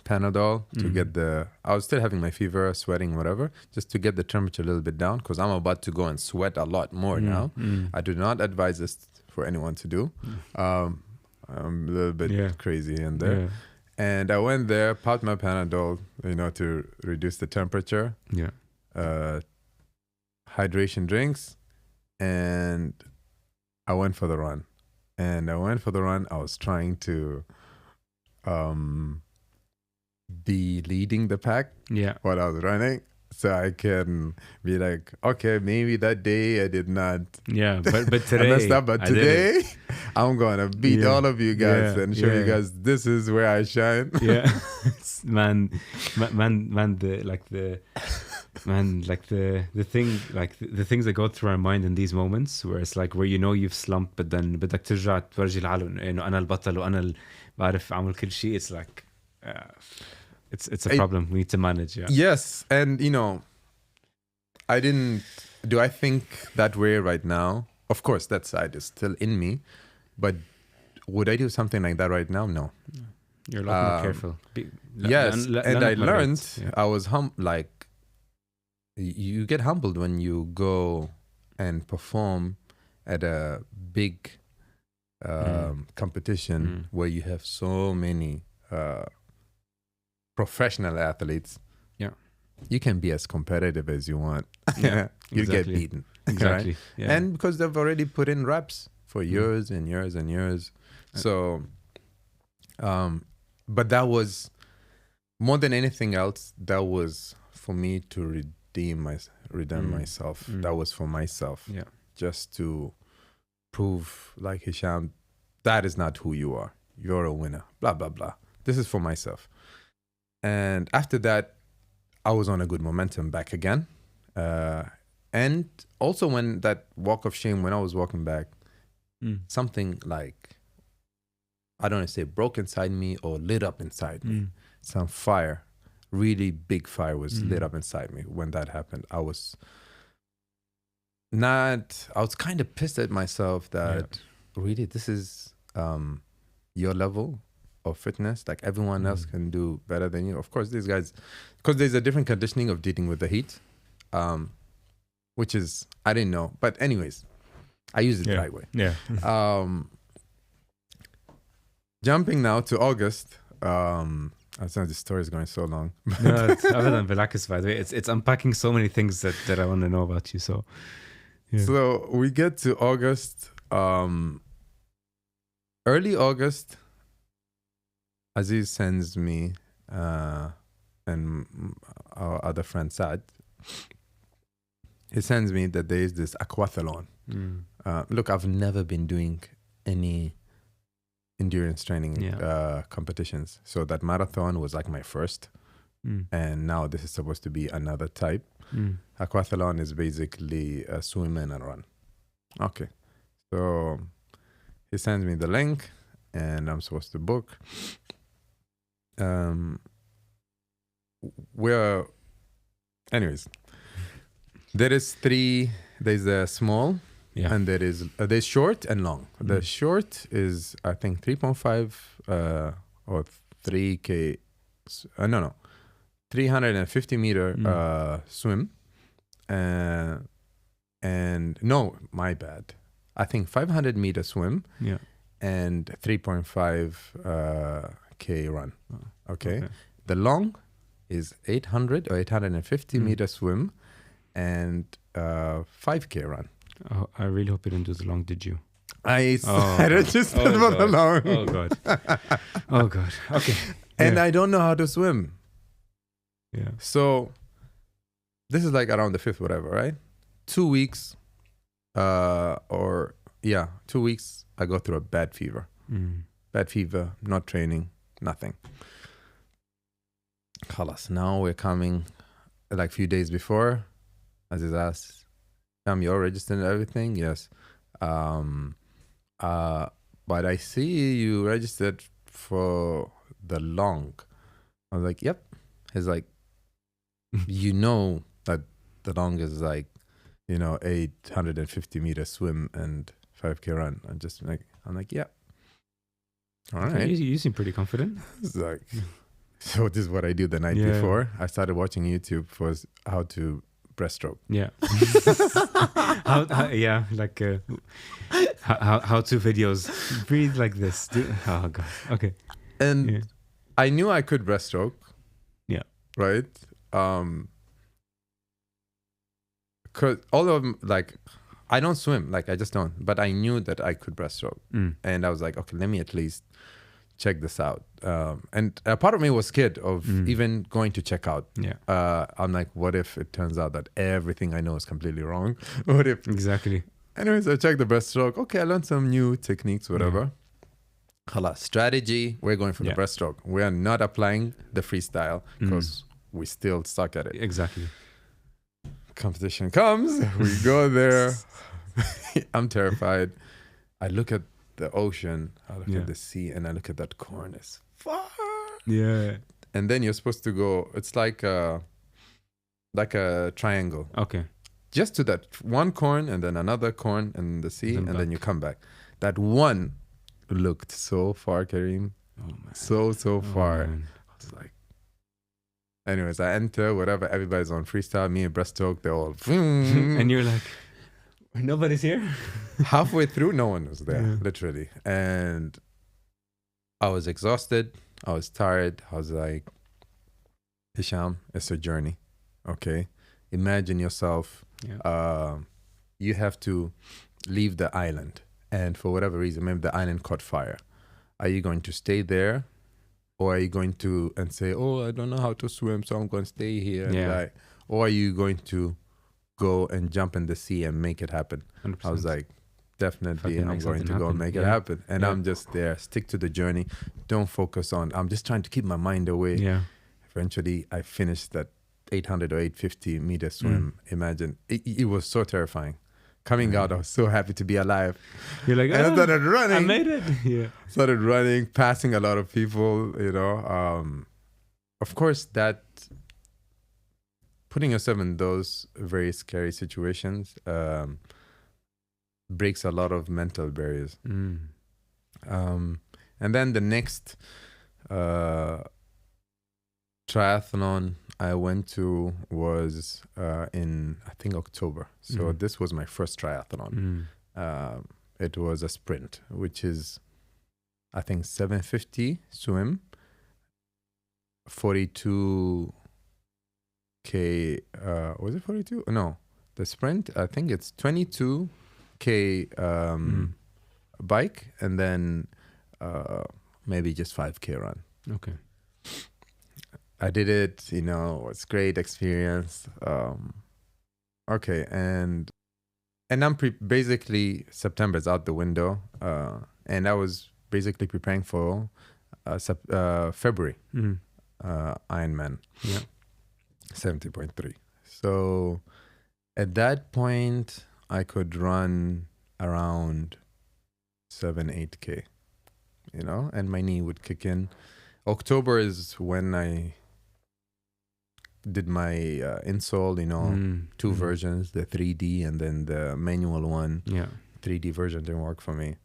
Panadol to get I was still having my fever, sweating, whatever, just to get the temperature a little bit down, because I'm about to go and sweat a lot more now. I do not advise this for anyone to do. I'm a little bit crazy in there. Yeah. And I went there, popped my Panadol, to reduce the temperature. Yeah. Hydration drinks, and I went for the run. I was trying to be leading the pack while I was running, so I can be like, okay, maybe that day I did not but today I messed up, but today I'm gonna beat all of you guys and show you guys this is where I shine. Man, the things that go through our mind in these moments, where it's like, where you've slumped, but then بدك ترجع تورجي العالم انه انا البطل وانا اللي بعرف اعمل كل شيء. It's like it's a problem we need to manage. Yes, and I think that way right now? Of course, that side is still in me, but would I do something like that right now? No. You're a lot more careful. Yes, and I learned. I was like, you get humbled when you go and perform at a big competition where you have so many professional athletes. You can be as competitive as you want. You get beaten. Exactly. Right? Yeah. And because they've already put in reps for years and years and years. So but that was more than anything else, that was for me to redeem myself. That was for myself. Just to prove, like, Hisham, that is not who you are. You're a winner. Blah blah blah. This is for myself. And after that, I was on a good momentum back again. And also when that walk of shame, when I was walking back, something like, I don't want to say broke inside me or lit up inside me. Some fire, really big fire was lit up inside me when that happened. I was kind of pissed at myself that really this is your level of fitness. Like, everyone else can do better than you. Of course, these guys, because there's a different conditioning of dealing with the heat, which is, I didn't know. But anyways, I use it the right way. Jumping now to August. I think the story is going so long. No, it's other than بالعكس, by the way. It's unpacking so many things that I want to know about you. So we get to August. Early August, Aziz sends me and our other friend Saad. He sends me that there is this aquathlon. Look, I've never been doing any endurance training competitions. So that marathon was like my first. And now this is supposed to be another type. Aquathlon is basically a swim and a run. Okay. So he sends me the link and I'm supposed to book. Anyways, there's a small and there's short and long. The short is, I think, 3.5 or 3K, no, 350 meter swim. And no, my bad. I think 500 meter swim. Yeah. And 3.5 K run. Oh, Okay. The long is 800 or 850 meter swim and 5K run. Oh, I really hope you didn't do the long, did you? I registered for the long. Oh, God. Oh, God. Okay. And I don't know how to swim. Yeah. So this is like around the 5th, whatever, right? 2 weeks 2 weeks, I go through a bad fever. Bad fever, not training, nothing. Khalas, now we're coming like a few days before. Aziz asks, you're registered and everything? Yes. But I see you registered for the long. I was like, yep. He's like, you know that the long is like, 850 meter swim and 5K run. I'm like, yeah. All right. You seem pretty confident. It's like, so this is what I do the night before. I started watching YouTube for how to breaststroke. Yeah. How to videos. Breathe like this. Oh, God. Okay. And I knew I could breaststroke. Yeah. Right? Cause all of them, like, I don't swim, like I just don't. But I knew that I could breaststroke, and I was like, okay, let me at least check this out. And a part of me was scared of even going to check out. Yeah. I'm like, what if it turns out that everything I know is completely wrong? What if? Exactly. Anyways, I checked the breaststroke. Okay, I learned some new techniques, whatever. Khalas, strategy. We're going for the breaststroke. We are not applying the freestyle because we still suck at it. Exactly. Competition comes, we go there. I'm terrified. I look at the ocean, I look at the sea, and I look at that corn. It's far. Yeah. And then you're supposed to go. It's like a triangle. Okay. Just to that one corn, and then another corn, and the sea, and then you come back. That one looked so far, Kareem. Oh man. So far. Man. I was like. Anyways, I enter, whatever, everybody's on freestyle, me and breaststroke, they're all... And you're like, nobody's here? Halfway through, no one was there, literally. And I was exhausted, I was tired, I was like, Hisham, it's a journey, okay? Imagine yourself, you have to leave the island, and for whatever reason, maybe the island caught fire. Are you going to stay there? Or are you going to and say, oh, I don't know how to swim, so I'm going to stay here and die? Or are you going to go and jump in the sea and make it happen? 100%. I was like, definitely, I'm going to go and make it happen. And I'm just there, stick to the journey. Don't focus on, I'm just trying to keep my mind away. Yeah. Eventually, I finished that 800 or 850 meter swim. Imagine, it was so terrifying. Coming out, I was so happy to be alive. You're like, and I started running. I made it. Yeah. Started running, passing a lot of people, Of course, that putting yourself in those very scary situations breaks a lot of mental barriers. And then the next triathlon I went to was in, I think, October. So this was my first triathlon. It was a sprint, which is, I think, 750 swim, 42K, was it 42? No, the sprint, I think it's 22K bike, and then maybe just 5K run. Okay. I did it, it was great experience. Okay, and I'm basically September's out the window, and I was basically preparing for February Ironman, 70.3. So at that point, I could run around 7-8K, and my knee would kick in. October is when I did my insole, 2 versions, the 3D and then the manual one. 3D version didn't work for me.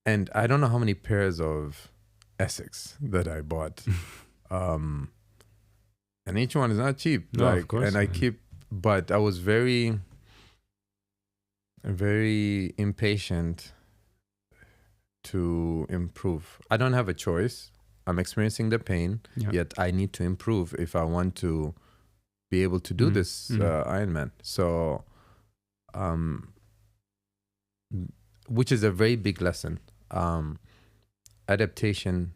And I don't know how many pairs of Essex that I bought. And each one is not cheap. No, of course. And but I was very, very impatient to improve. I don't have a choice. I'm experiencing the pain, yet I need to improve if I want to be able to do this Ironman. So, which is a very big lesson. Adaptation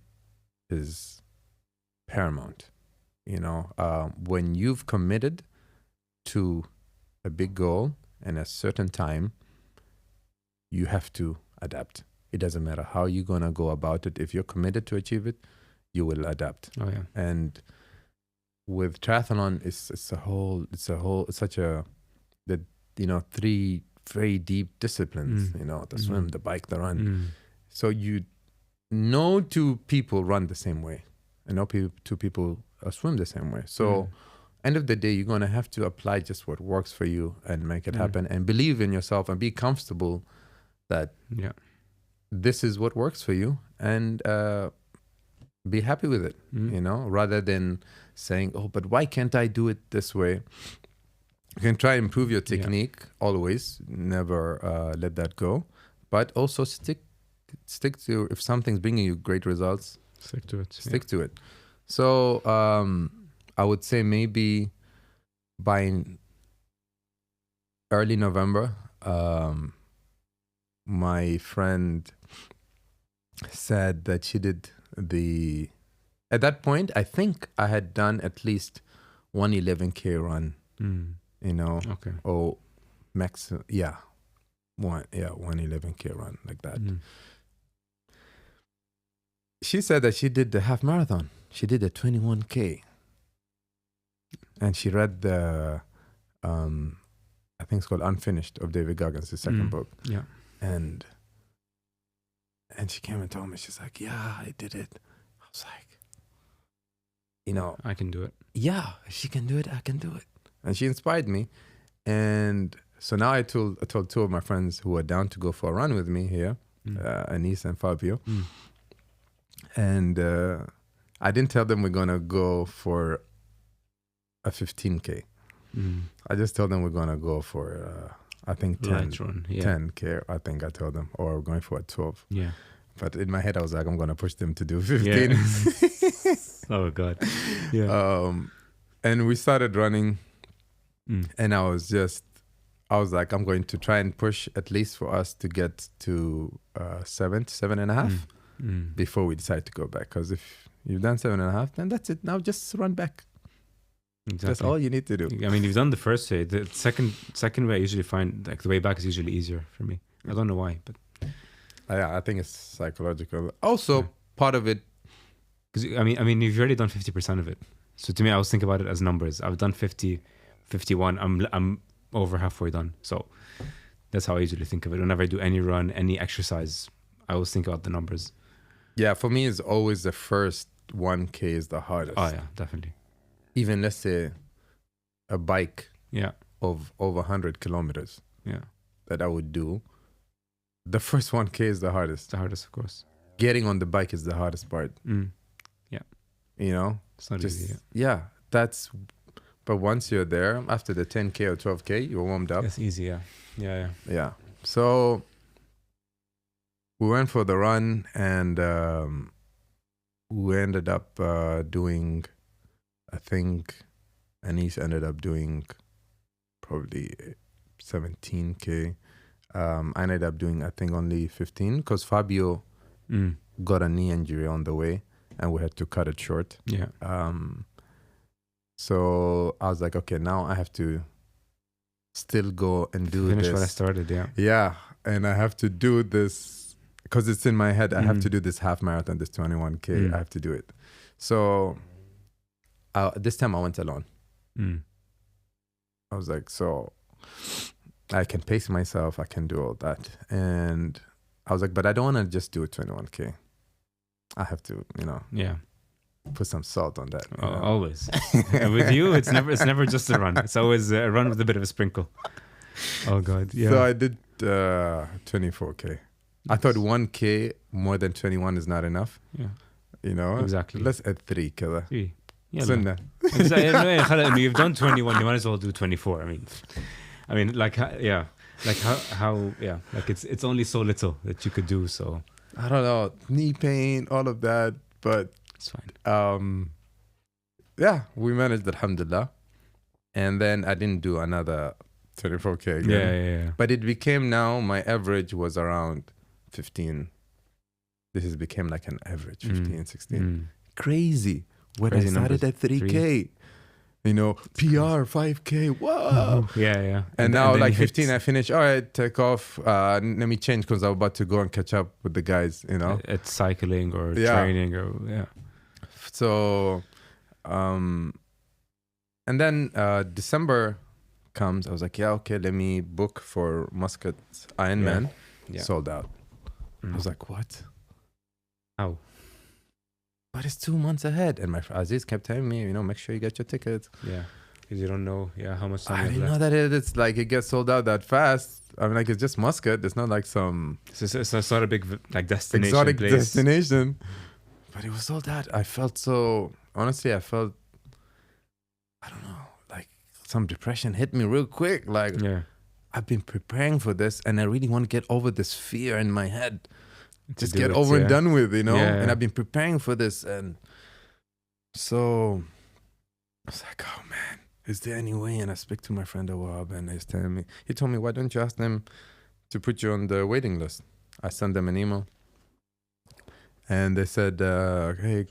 is paramount. You know, when you've committed to a big goal and a certain time, you have to adapt. It doesn't matter how you're gonna go about it. If you're committed to achieve it, you will adapt. Oh yeah. And with triathlon, it's such a, three very deep disciplines. You know, the swim, the bike, the run. So no two people run the same way, and no two people swim the same way. So end of the day, you're gonna have to apply just what works for you and make it happen, and believe in yourself and be comfortable that this is what works for you, and be happy with it, you know, rather than saying, oh, but why can't I do it this way? You can try and improve your technique always, never let that go, but also stick to, if something's bringing you great results, stick to it. Stick to it. So I would say maybe by early November, my friend said that she did at that point, I think I had done at least 111K run, you know, or max, 111K run, like that. She said that she did the half marathon. She did a 21K. And she read the, I think it's called Unfinished of David Goggins, his second book. Yeah. And she came and told me, she's like, yeah, I did it. I was like, you know, I can do it. Yeah, if she can do it, I can do it. And she inspired me. And so now I told two of my friends who are down to go for a run with me here, Anis and Fabio. And I didn't tell them we're going to go for a 15K. I just told them we're going to go for, I think 10K, I think I told them, or we're going for a 12. Yeah. But in my head, I was like, I'm going to push them to do 15. Yeah. Oh, God. Yeah. And we started running. And I was like, I'm going to try and push at least for us to get to 7.5 before we decide to go back. Because if you've done 7.5, then that's it. Now just run back. Exactly. That's all you need to do. I mean, you've done the first way. The second way, I usually find like the way back is usually easier for me. I don't know why, but I think it's psychological. Also, part of it, because I mean, you've already done 50% of it. So to me, I always think about it as numbers. I've done 50, 51. I'm over halfway done. So that's how I usually think of it. Whenever I do any run, any exercise, I always think about the numbers. Yeah, for me, it's always the first 1K is the hardest. Oh yeah, definitely. Even let's say a bike of over 100 kilometers that I would do, the first 1K is the hardest. The hardest, of course. Getting on the bike is the hardest part. Yeah. You know? It's not easy. But once you're there, after the 10K or 12K, you're warmed up. It's easy, yeah. So we went for the run, and we ended up doing, I think Anis ended up doing probably 17K. I ended up doing, I think, only 15 because Fabio got a knee injury on the way and we had to cut it short. Yeah. So I was like, okay, now I have to still go and finish what I started, Yeah. And I have to do this because it's in my head. I have to do this half marathon, this 21K. I have to do it. So this time I went alone. I was like, so I can pace myself. I can do all that. And I was like, but I don't want to just do a 21K. I have to, put some salt on that. Always. And with you, it's never just a run. It's always a run with a bit of a sprinkle. Oh God. Yeah. So I did 24K. I thought 1K more than 21 is not enough. Yeah. you know. Exactly. Let's add 3 كذا. Yeah. Sunnah. Exactly. You've done 21. You might as well do 24. I mean, like, yeah, like how, yeah, like it's only so little that you could do. So I don't know, knee pain, all of that, but it's fine. yeah, we managed, alhamdulillah. And then I didn't do another 24K again. Yeah. But it became now, my average was around 15. This has became like an average, 15, 16. Crazy. When Crazy I started numbers. at 3K, you know, PR, 5K, whoa. Yeah. And now then like you 15, I finished, all right, take off. Let me change because I'm about to go and catch up with the guys, you know. It's cycling or Yeah. training or, yeah. So, and then December comes. I was like, yeah, okay, let me book for Muscat Ironman. Yeah. Sold out. I was like, what? How? But it's 2 months ahead. And my friend Aziz kept telling me, you know, make sure you get your tickets. Yeah. Because you don't know, how much time I you have didn't left. know that it's like it gets sold out that fast. I mean, like, it's just Muscat. It's not like some It's not a big like destination exotic place. destination. But it was sold out. I felt so, honestly, I don't know, like some depression hit me real quick. Like, Yeah. I've been preparing for this and I really want to get over this fear in my head. Just do get it, over and yeah. done with, you know? Yeah. And I've been preparing for this. And so I was like, oh man, is there any way? And I speak to my friend Awab and he told me, why don't you ask them to put you on the waiting list? I sent them an email. And they said, hey,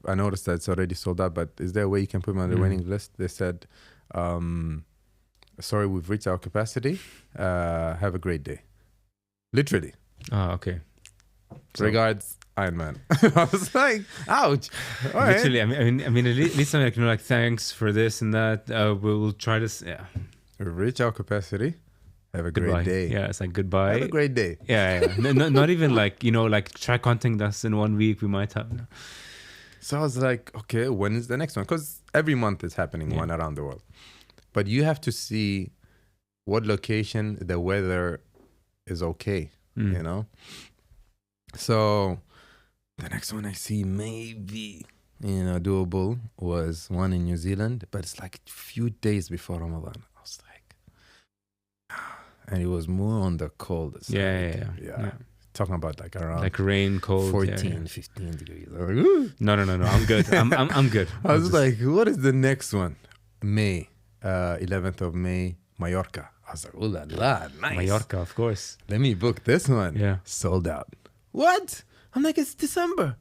I noticed that it's already sold out, but is there a way you can put me on the waiting list? They said, sorry, we've reached our capacity. Have a great day. Literally. Oh, okay. So, Regards, Ironman. I was like, ouch. All right. literally, I mean, at least I'm like, you know, like, thanks for this and that. We'll try this. Yeah. We've reached our capacity. Have a Goodbye. great day. Yeah, it's like goodbye. Have a great day. Yeah. Not even like, you know, like try contacting us in 1 week. We might have. No. So I was like, okay, when is the next one? Because every month is happening one around the world. But you have to see what location the weather is okay, you know? So the next one I see maybe, you know, doable was one in New Zealand, but it's like a few days before Ramadan. I was like, and it was more on the cold side. Yeah. Talking about like around like rain, cold, 14, 15 degrees. No. I'm good. I'm good. I was like, what is the next one? May, 11th of May, Mallorca. I was like, ooh la la, nice. Mallorca, of course. Let me book this one. Yeah. Sold out. What? I'm like, it's December.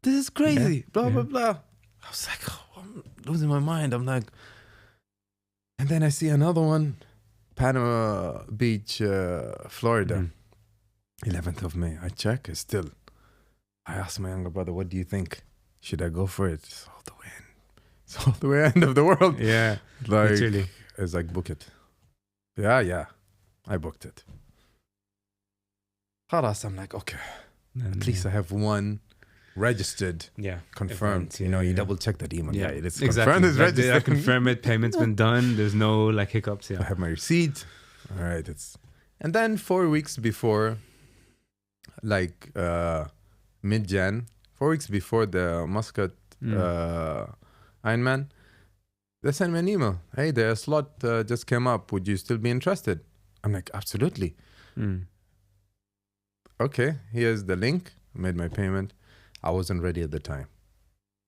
This is crazy. Blah, blah, blah. I was like, oh, I'm losing my mind. I'm like, and then I see another one, Panama Beach, Florida. 11th of May. I check. It's still. I asked my younger brother, what do you think? Should I go for it? It's all the way in. It's all the way end of the world. Yeah. Like, literally. it's like, book it. Yeah. I booked it. Khalas, I'm like, okay. At least I have one registered, confirmed. Event, you know, you double check that email. Yeah, it's exactly. confirmed. It's registered. I confirm it. Payment's been done. There's no like hiccups. I have my receipt. All right. And then 4 weeks before, like mid-Jan, 4 weeks before the Muscat Ironman, they sent me an email. Hey, the slot just came up. Would you still be interested? I'm like, absolutely. Okay, here's the link. I made my payment. I wasn't ready at the time.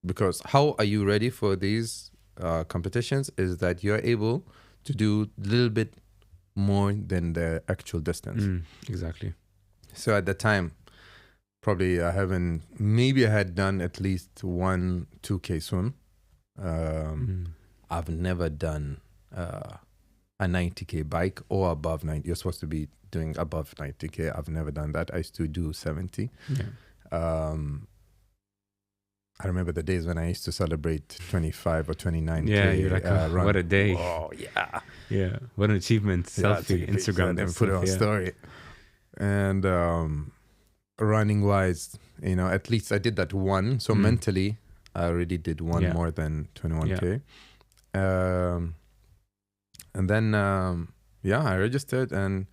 Because how are you ready for these competitions is that you're able to do a little bit more than the actual distance. Exactly. So at the time, probably maybe I had done at least 1 2K swim. I've never done a 90K bike or above 90. You're supposed to be doing above 90K. I've never done that. I used to do 70. I remember the days when I used to celebrate 25 or 29K. Yeah, you're like, run. What a day. Oh, yeah. Yeah, what an achievement. Selfie, Instagram. And put it on story. And running wise, you know, at least I did that one. So mentally, I already did one more than 21K. And then, I registered, and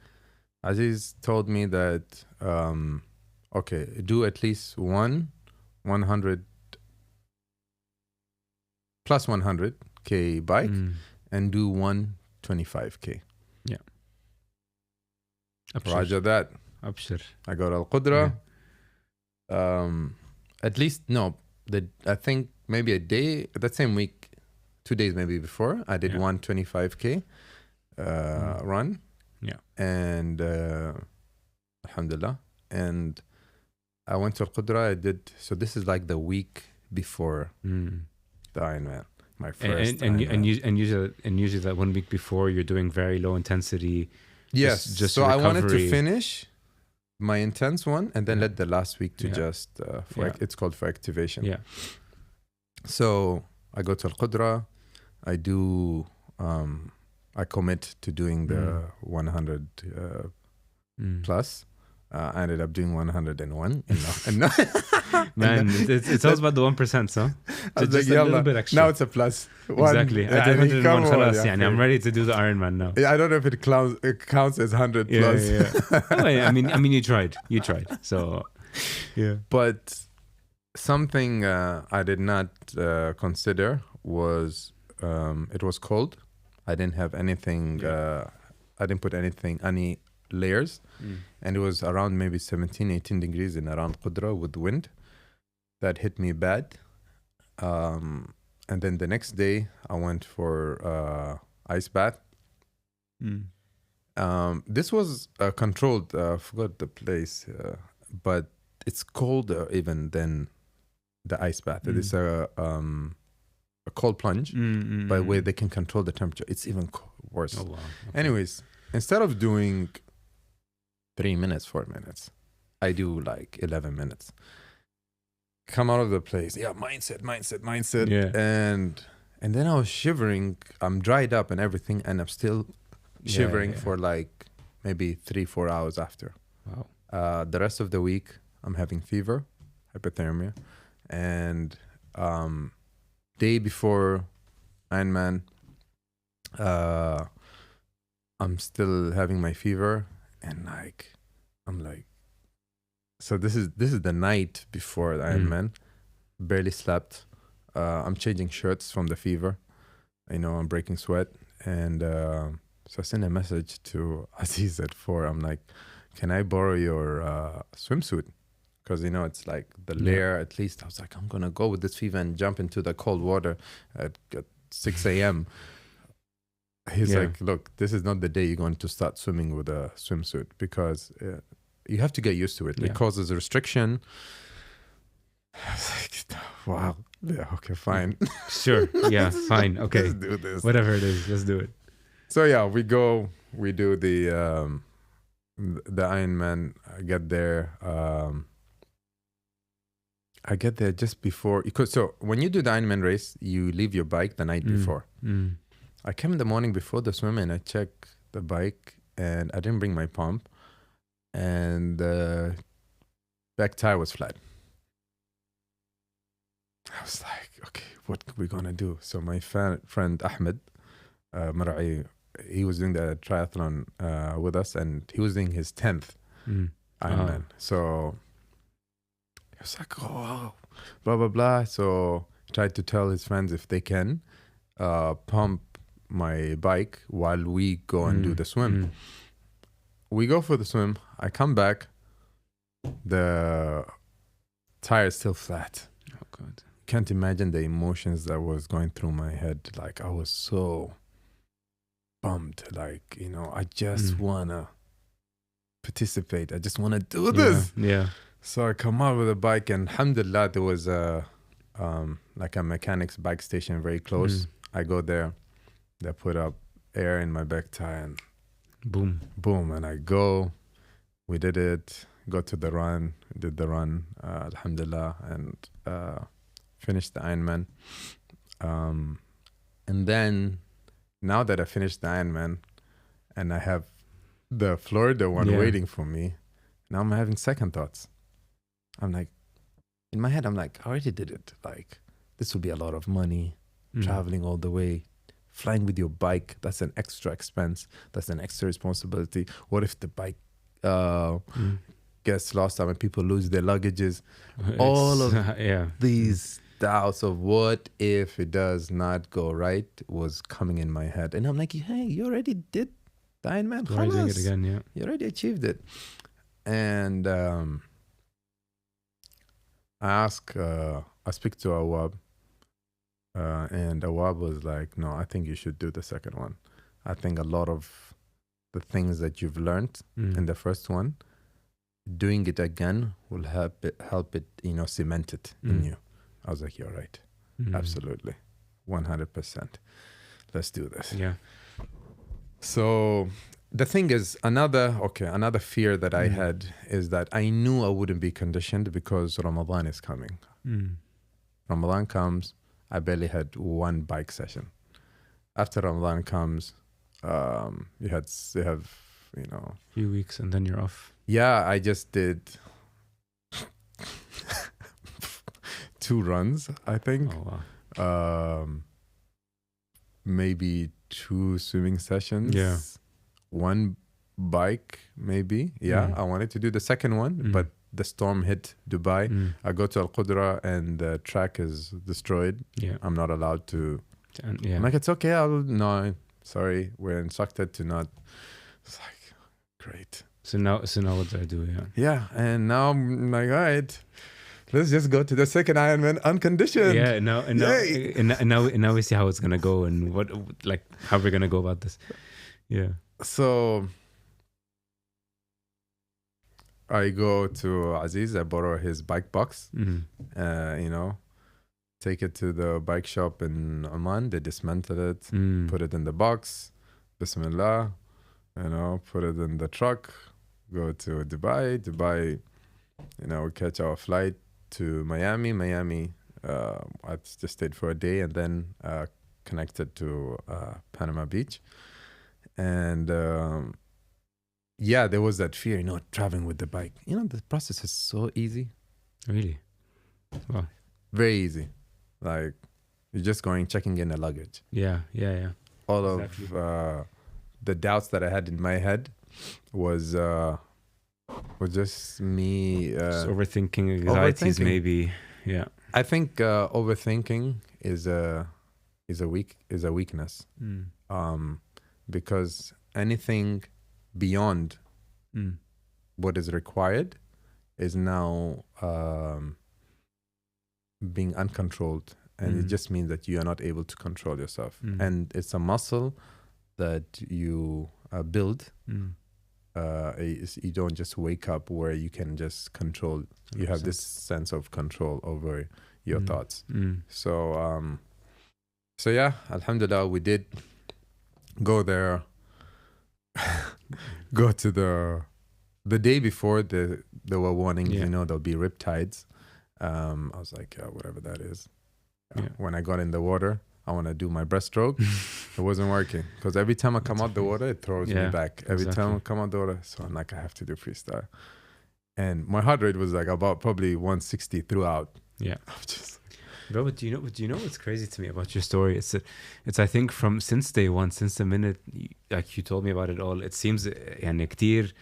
Aziz told me that, okay, do at least one 100 plus 100k bike and do 125k. Yeah. Roger that. Abshir. I got Al Qudra. At least I think maybe a day that same week, 2 days maybe before, I did 125k run. Yeah. And alhamdulillah. And I went to Al Qudra. I did, so this is like the week before the Ironman. My first Ironman. And usually that 1 week before you're doing very low intensity. Yes. Just so recovery. I wanted to finish my intense one and then let the last week to just it's called for activation. Yeah. So I go to Al Qudra. I do I commit to doing the 100 plus. I ended up doing 101. Man, it's all about the 1%, so just a little bit extra. Now it's a plus. Exactly. I did 101 خلاص, يعني I'm ready to do the Ironman now. I don't know if it counts as 100 plus. Yeah. I mean, you tried. So, yeah. But something I did not consider was it was cold. I didn't have anything. I didn't put any layers. And it was around maybe 17, 18 degrees in around Qudra with wind. That hit me bad. And then the next day, I went for ice bath. This was controlled. I forgot the place. But it's colder even than the ice bath. It is a cold plunge. By the way, they can control the temperature. It's even worse. Oh, wow. Okay. Anyways, instead of doing 3 minutes, 4 minutes, I do like 11 minutes. Come out of the place. Yeah, mindset. Yeah. And then I was shivering. I'm dried up and everything, and I'm still shivering for like maybe 3-4 hours after. Wow. The rest of the week, I'm having fever, hypothermia, and day before Ironman, I'm still having my fever, and I'm like, so this is the night before the Ironman. Barely slept. I'm changing shirts from the fever. I'm breaking sweat, and so I sent a message to Aziz at 4. I'm like, can I borrow your swimsuit? Because it's like the layer. At least I was like, I'm gonna go with this fever and jump into the cold water at 6 a.m. He's like, look, this is not the day you're going to start swimming with a swimsuit, because you have to get used to it. It causes a restriction. I was like, wow. Yeah, okay, fine. Sure. Yeah, fine. Okay. Let's do this. Whatever it is, let's do it. So yeah, we do the Ironman. I get there just before, so when you do the Ironman race, you leave your bike the night before. I came in the morning before the swim and I checked the bike, and I didn't bring my pump, and the back tire was flat. I was like, okay, what are we gonna do? So my friend Ahmed Mar'i, he was doing the triathlon with us, and he was doing his 10th Ironman. So he was like, oh, wow, blah, blah, blah. So he tried to tell his friends if they can pump my bike while we go and do the swim. We go for the swim. I come back. The tire is still flat. Oh, God. Can't imagine the emotions that was going through my head. Like, I was so bummed. Like, I just want to participate. I just want to do this. Yeah. So I come out with a bike, and alhamdulillah, there was like a mechanic's bike station very close. I go there. They put up air in my back tire, and boom, and I go. We did it. Got to the run. Did the run, alhamdulillah, and finished the Ironman. And then, now that I finished the Ironman, and I have the Florida one waiting for me, now I'm having second thoughts. I'm like, in my head, I'm like, I already did it. Like, this will be a lot of money, traveling all the way, flying with your bike. That's an extra expense. That's an extra responsibility. What if the bike gets lost. I mean, people lose their luggages. All of yeah. these doubts of what if it does not go right was coming in my head. And I'm like, hey, you already did the Ironman. Why are you doing it Khalas. again? Yeah. You already achieved it. And I speak to Awab. And Awab was like, no, I think you should do the second one. I think a lot of the things that you've learned in the first one, doing it again will help it, cement it in you. I was like, you're right. Absolutely. 100%. Let's do this. Yeah. So the thing is, another fear that I had is that I knew I wouldn't be conditioned because Ramadan is coming. Ramadan comes, I barely had one bike session. After Ramadan comes, you have, a few weeks and then you're off. Yeah, I just did 2 runs, I think. Oh, wow. Maybe 2 swimming sessions. Yeah. 1 bike, maybe. Yeah, I wanted to do the second one, but the storm hit Dubai. I go to Al Qudra and the track is destroyed. Yeah. I'm not allowed to. Yeah. I'm like, it's okay. No, sorry. We're instructed to not. It's like, great. So now what do I do? Yeah. Yeah. And now I'm like, all right, let's just go to the second Ironman unconditioned. Yeah. Now we see how it's going to go and how we're going to go about this. Yeah. So I go to Aziz, I borrow his bike box, take it to the bike shop in Oman. They dismantle it, put it in the box, Bismillah, put it in the truck, go to Dubai, we catch our flight to Miami. I just stayed for a day and then connected to Panama Beach. And there was that fear, traveling with the bike. The process is so easy. Really? Wow. Very easy. Like, you're just checking in the luggage. Yeah. All exactly. of the doubts that I had in my head was just me. Just overthinking, anxieties, maybe. Yeah. I think overthinking is a weakness. Because anything beyond what is required is now being uncontrolled, and it just means that you are not able to control yourself. And it's a muscle that you build. You don't just wake up where you can just control. You have this sense of control over your thoughts. So yeah, alhamdulillah, we did go there. Go to the day before, there were warnings, there'll be riptides. I was like, whatever that is. When I got in the water, I want to do my breaststroke. It wasn't working because every time I come out the water, it throws me back. Every time I come out the water, so I'm like, I have to do freestyle. And my heart rate was like about probably 160 throughout. Yeah. Bro, but do you know what's crazy to me about your story? It's I think since day one, since the minute you told me about it all, it seems يعني كتير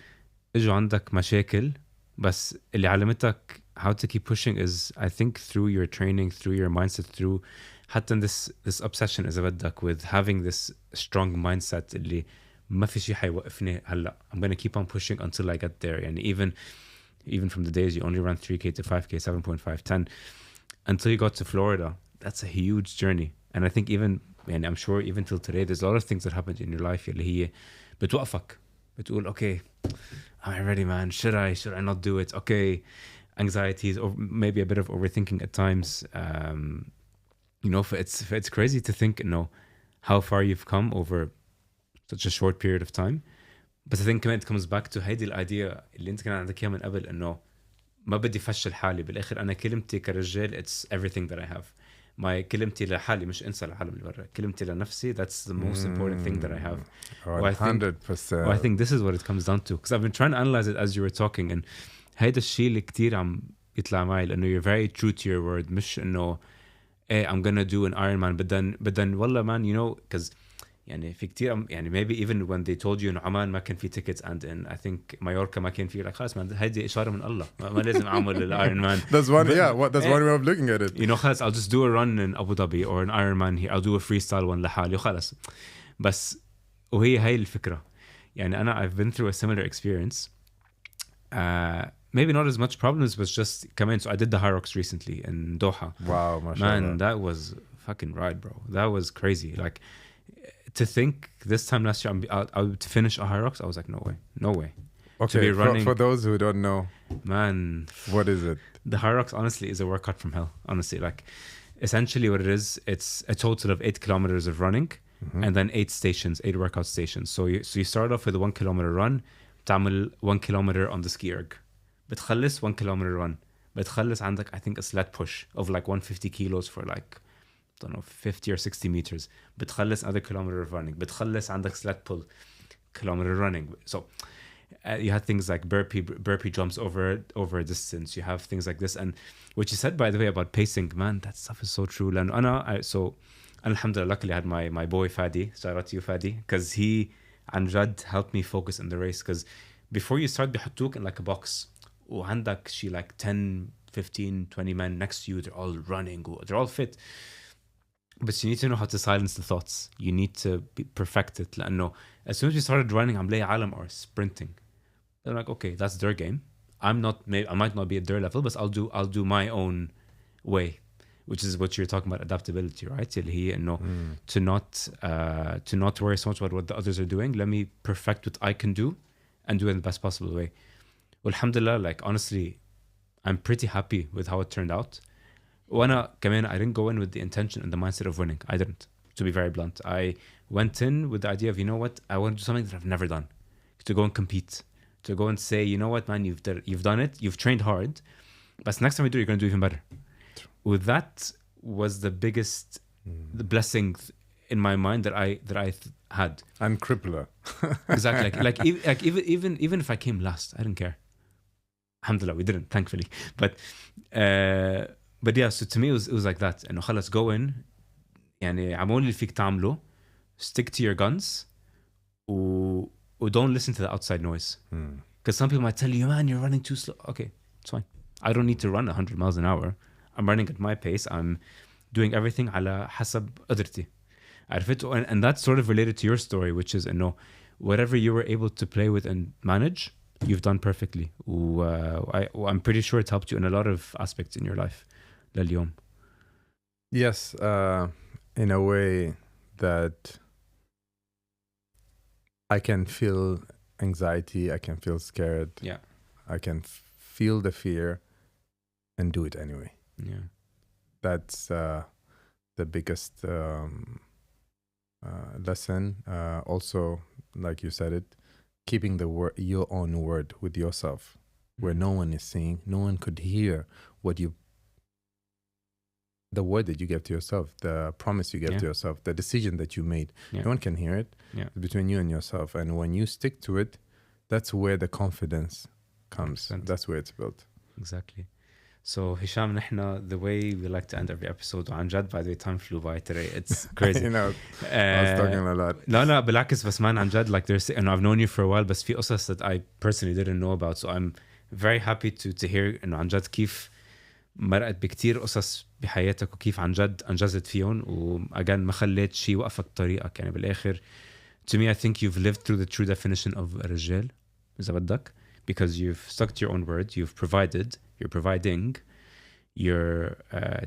اجوا عندك مشاكل بس اللي علمتك how to keep pushing is, I think, through your training, through your mindset, through حتى this obsession إذا بدك with having this strong mindset اللي ما في شيء حيوقفني هلا. I'm gonna keep on pushing until I get there. يعني even from the days you only ran 3K to 5K, 7.5, 10 until you got to Florida. That's a huge journey. And I think and I'm sure even till today, there's a lot of things that happened in your life اللي هي بتوقفك. بتقول okay, am I ready, man? Should I not do it? Okay, anxieties or maybe a bit of overthinking at times. It's crazy to think, how far you've come over such a short period of time. But I think it comes back to هيدي الidea اللي انت كان عندك اياها من قبل انه ما بدي فشل حالي. بالاخر انا كلمتي كرجال it's everything that I have. My كلمتي لحالي مش انسى العالم اللي برا. كلمتي لنفسي, that's the most important thing that I have. 100%. I think this is what it comes down to, because I've been trying to analyze it as you were talking, and هيدا الشيء اللي كتير عم يطلع معي لانه you're very true to your word. مش انه I'm gonna do an Ironman but then والله man, because يعني في كتير يعني maybe even when they told you in عمان ما كان في tickets and in I think مايوركا ما كان في like خلاص man هذه إشارة من الله ما لازم أعمل الأيرون مان. That's one way of looking at it. You know خلاص I'll just do a run in Abu Dhabi or an Ironman here. I'll do a freestyle one لحالي وخلاص. بس وهي هاي الفكرة. يعني أنا I've been through a similar experience. Maybe not as much problems, but just كمان. So I did the High Rocks recently in Doha. Wow, mashallah. Man, that was fucking ride, bro. That was crazy. Like to think this time last year I would finish a High Rocks. I was like, no way. Okay, to be running, for those who don't know, man, what is it? The High Rocks honestly is a workout from hell. Honestly, like essentially what it is, it's a total of 8 kilometers of running and then 8 workout stations. So you start off with a 1 kilometer run. تعمل 1 kilometer on the ski erg. بتخلص 1 kilometer run. بتخلص عندك I think a sled push of like 150 kilos for like I don't know 50 or 60 meters. بتخلص another kilometer of running. بتخلص عندك sled pull kilometer running. So you had things like burpee jumps over a distance. You have things like this. And what you said by the way about pacing, man, that stuff is so true. لأنه أنا alhamdulillah luckily I had my boy Fadi, shout out to you Fadi, because he عن جد helped me focus in the race. Because before you start بيحطوك in like a box وعندك شي like 10 15 20 men next to you, they're all running, they're all fit, but you need to know how to silence the thoughts. You need to perfect it. لأنه as soon as we started running عم بلاقي عالم are sprinting. They're like, okay, that's their game. I might not be at their level, but I'll do my own way, which is what you're talking about, adaptability, right? اللي هي إنه to not worry so much about what the others are doing. Let me perfect what I can do and do it in the best possible way. Alhamdulillah, like honestly, I'm pretty happy with how it turned out. وأنا كمان I didn't go in with the intention and the mindset of winning. I didn't, to be very blunt. I went in with the idea of, you know what, I want to do something that I've never done, to go and compete, to go and say, you know what, man, you've done it, you've trained hard, but next time you do, you're going to do even better. With that was the biggest the blessing in my mind that I had. I'm crippler. Exactly. Like even if I came last, I didn't care. Alhamdulillah, we didn't, thankfully. But yeah, so to me it was like that. إنه خلاص go in, يعني عمول اللي فيك تعمله, stick to your guns, و don't listen to the outside noise. Because some people might tell you, man, you're running too slow. Okay, it's fine. I don't need to run 100 miles an hour. I'm running at my pace. I'm doing everything على حسب قدرتي. عرفت? And that's sort of related to your story, which is إنه whatever you were able to play with and manage, you've done perfectly. I'm pretty sure it helped you in a lot of aspects in your life. لليوم. Yes, in a way that I can feel anxiety, I can feel scared. Yeah. I can feel the fear and do it anyway. Yeah. That's the biggest lesson. Also, like you said it, keeping your own word with yourself, where no one is seeing, no one could hear the word that you gave to yourself, the promise you gave to yourself, the decision that you made. No one can hear it. It's between you and yourself. And when you stick to it, that's where the confidence comes. 100%. That's where it's built. Exactly. So Hisham, نحن the way we like to end every episode, وعن جد by the way time flew by today. It's crazy. I know. I was talking a lot. لا بالعكس بس man عن جد like there's, and I've known you for a while, بس في قصص that I personally didn't know about. So I'm very happy to hear إنه عن جد كيف مرقت بكتير قصص بحياتك وكيف عن جد أنجزت فيهم again ما خليت شيء وقفك طريقك. يعني بالآخر to me I think you've lived through the true definition of رجال إذا بدك, because you've stuck to your own word, you've provided, you're providing, you're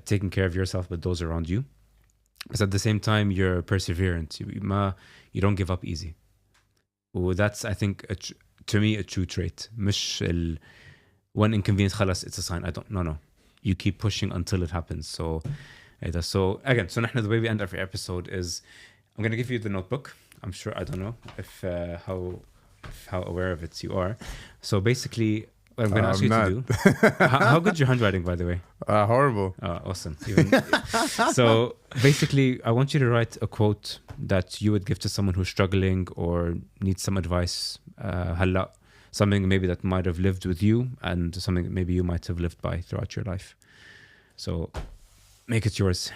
taking care of yourself but those around you, but at the same time you're perseverant. You don't give up easy. That's I think to me a true trait. مش one inconvenience خلاص it's a sign. No. You keep pushing until it happens. So again, so نحن the way we end every episode is I'm going to give you the notebook. I'm sure, I don't know if how aware of it you are. So basically what I'm going to ask you to do. How good's your handwriting, by the way? Horrible. Awesome. So basically I want you to write a quote that you would give to someone who's struggling or needs some advice. هلا something maybe that might have lived with you and something maybe you might have lived by throughout your life. So make it yours.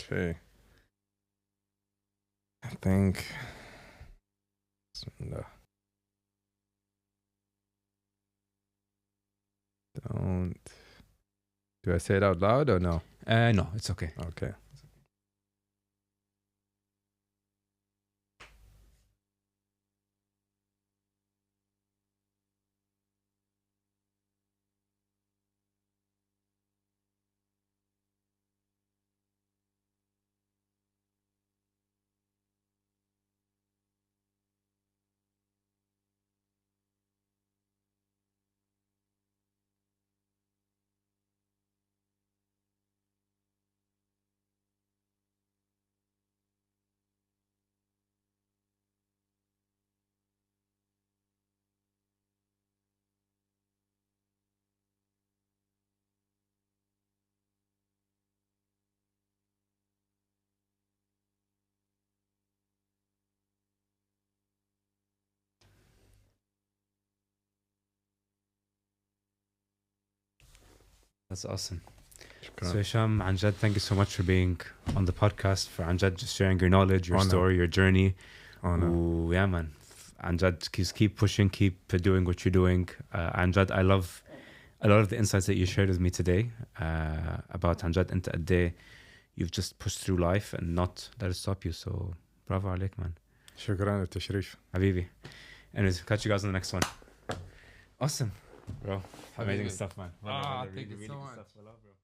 Okay. I think. Bismillah. Don't. Do I say it out loud or no? No, it's okay. Okay. That's awesome. Shukran. So Hisham, عن جد, thank you so much for being on the podcast, for عن جد just sharing your knowledge, your Honor. story, your journey. Honor. Yeah, man. عن جد, keep pushing, keep doing what you're doing. عن جد, I love a lot of the insights that you shared with me today about عن جد أنت قد إيه you've just pushed through life and not let it stop you. So bravo عليك, man. شكرا للتشريف. حبيبي. Anyways, catch you guys on the next one. Awesome, bro. Amazing stuff, man. Thank you so much. Stuff. I love, bro.